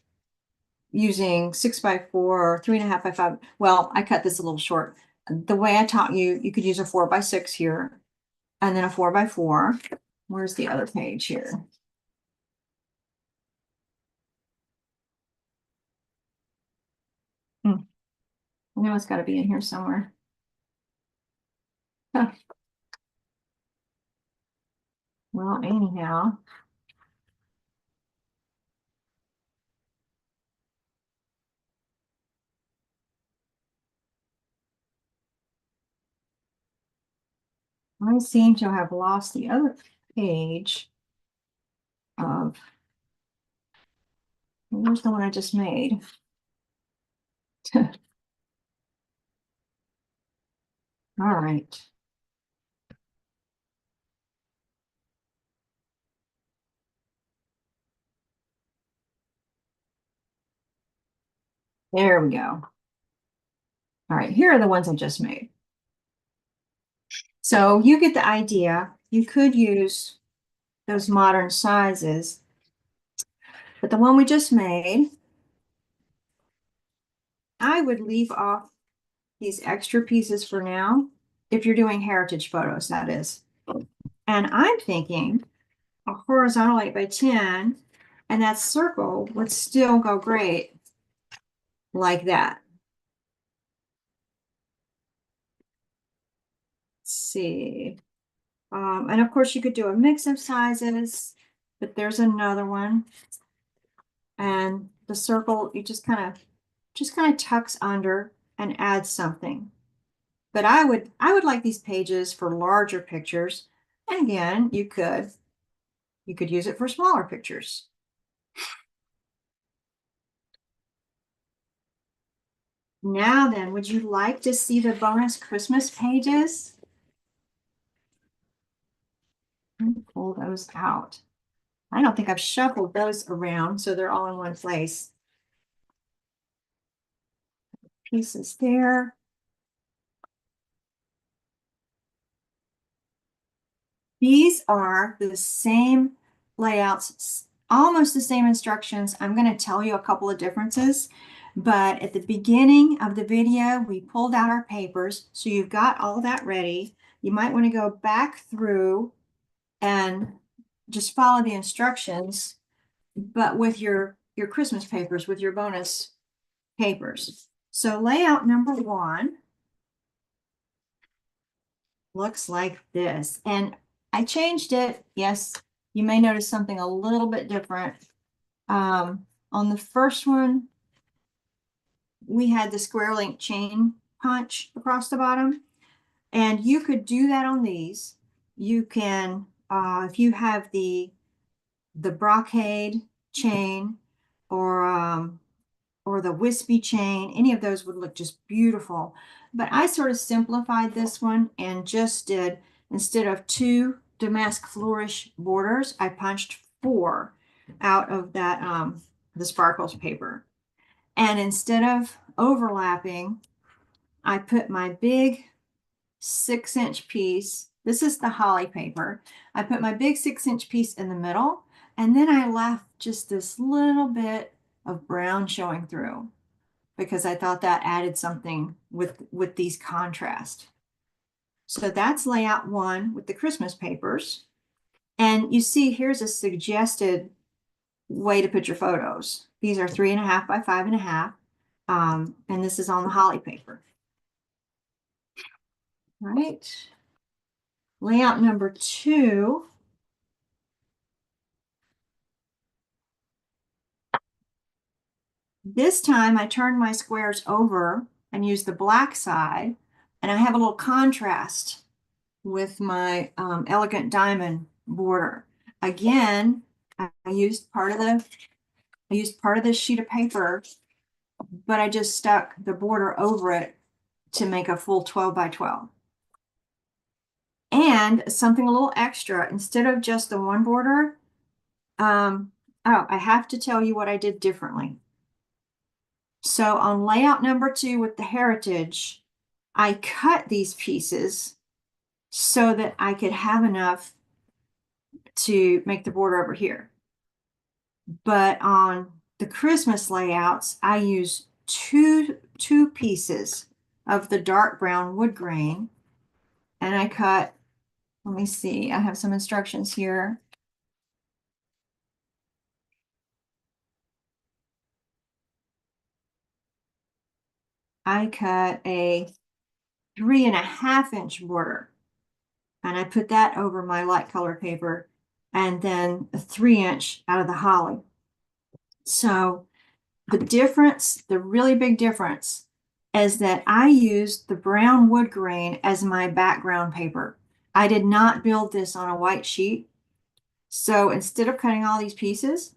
[SPEAKER 1] using 6x4 or 3.5x5. Well, I cut this a little short. The way I taught you, you could use a 4x6 here and then a 4x4. Where's the other page here? I know it's got to be in here somewhere. Huh. Well, anyhow, I seem to have lost the other page of, where's the one I just made? All right. There we go. All right, here are the ones I just made. So you get the idea. You could use those modern sizes, but the one we just made, I would leave off these extra pieces for now, if you're doing heritage photos, that is. And I'm thinking a horizontal 8x10, and that circle would still go great like that. Let's see. And of course you could do a mix of sizes, but there's another one. And the circle, you just kind of tucks under and adds something. But I would like these pages for larger pictures. And again, you could use it for smaller pictures. Now then, would you like to see the bonus Christmas pages? Let me pull those out. I don't think I've shuffled those around, so they're all in one place. Pieces there. These are the same layouts, almost the same instructions. I'm going to tell you a couple of differences, but at the beginning of the video, we pulled out our papers. So you've got all that ready. You might want to go back through and just follow the instructions, but with your Christmas papers, with your bonus papers. So layout number 1 looks like this. And I changed it. Yes, you may notice something a little bit different. On the first one, we had the square link chain punch across the bottom. And you could do that on these. You can, if you have the brocade chain or the wispy chain, any of those would look just beautiful. But I sort of simplified this one and just did, instead of 2 damask flourish borders, I punched 4 out of that the sparkles paper. And instead of overlapping, I put my big 6-inch piece. This is the holly paper. I put my big 6-inch piece in the middle, and then I left just this little bit of brown showing through because I thought that added something with these contrast. So that's layout 1 with the Christmas papers. And you see, here's a suggested way to put your photos. These are 3.5 by 5.5. And this is on the holly paper. All right. Layout number 2. This time I turned my squares over and used the black side, and I have a little contrast with my elegant diamond border. Again, I used part of this sheet of paper, but I just stuck the border over it to make a full 12 by 12. And something a little extra, instead of just the one border, oh, I have to tell you what I did differently. So on layout number 2 with the heritage, I cut these pieces so that I could have enough to make the border over here. But on the Christmas layouts, I use two pieces of the dark brown wood grain, and I cut, let me see, I have some instructions here. I cut a 3.5-inch border, and I put that over my light color paper, and then a 3-inch out of the holly. So the difference, the really big difference, is that I used the brown wood grain as my background paper. I did not build this on a white sheet. So instead of cutting all these pieces,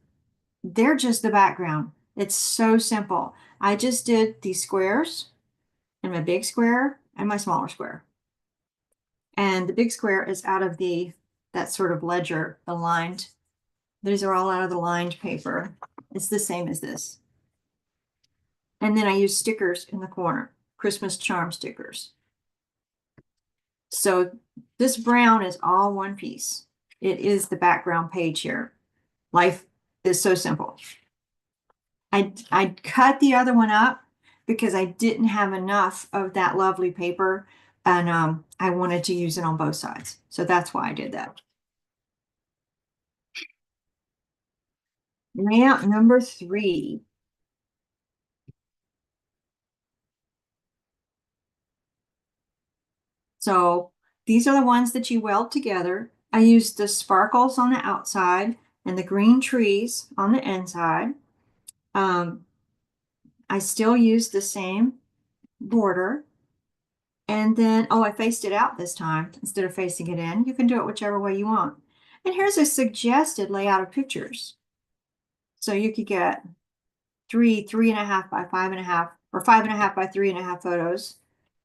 [SPEAKER 1] they're just the background. It's so simple. I just did these squares and my big square and my smaller square. And the big square is out of that sort of ledger, the lined. These are all out of the lined paper. It's the same as this. And then I use stickers in the corner, Christmas charm stickers. So this brown is all one piece. It is the background page here. Life is so simple. I cut the other one up because I didn't have enough of that lovely paper, and I wanted to use it on both sides. So that's why I did that. Layout number 3. So these are the ones that you weld together. I used the sparkles on the outside and the green trees on the inside. I still use the same border. And then, oh, I faced it out this time instead of facing it in. You can do it whichever way you want. And here's a suggested layout of pictures. So you could get 3.5 by 5.5, or 5.5 by 3.5 photos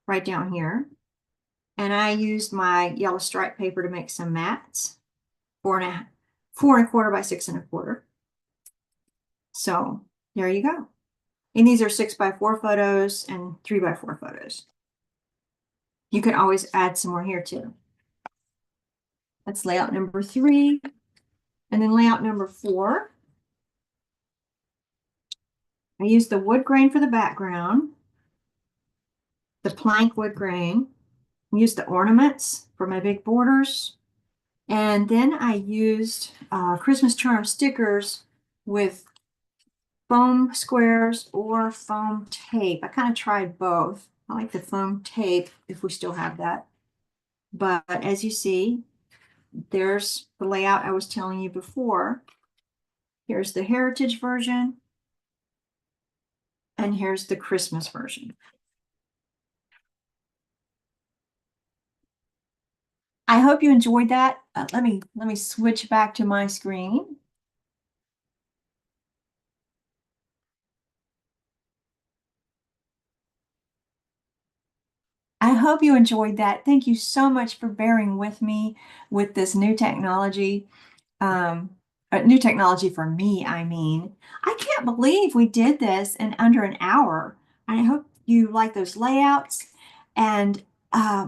[SPEAKER 1] right down here. And I used my yellow stripe paper to make some mats, 4.25 by 6.25. So there you go. And these are 6x4 photos and 3x4 photos. You can always add some more here too. That's layout number 3. And then layout number 4. I used the wood grain for the background, the plank wood grain, used the ornaments for my big borders, and then I used Christmas charm stickers with foam squares or foam tape. I kind of tried both. I like the foam tape if we still have that. But as you see, there's the layout I was telling you before. Here's the heritage version, and here's the Christmas version. I hope you enjoyed that. Let me switch back to my screen. I hope you enjoyed that. Thank you so much for bearing with me with this new technology. New technology for me, I mean. I can't believe we did this in under an hour. I hope you like those layouts. And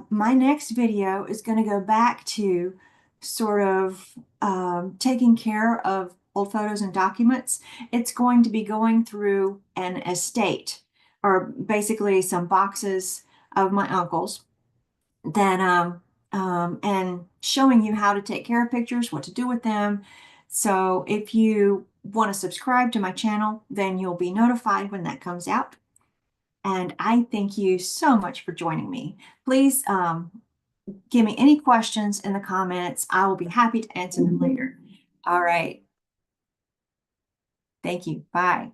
[SPEAKER 1] my next video is going to go back to sort of taking care of old photos and documents. It's going to be going through an estate, or basically some boxes of my uncle's, then and showing you how to take care of pictures, what to do with them. So if you want to subscribe to my channel, then you'll be notified when that comes out. And I thank you so much for joining me. Please give me any questions in the comments. I will be happy to answer them later. All right. Thank you. Bye.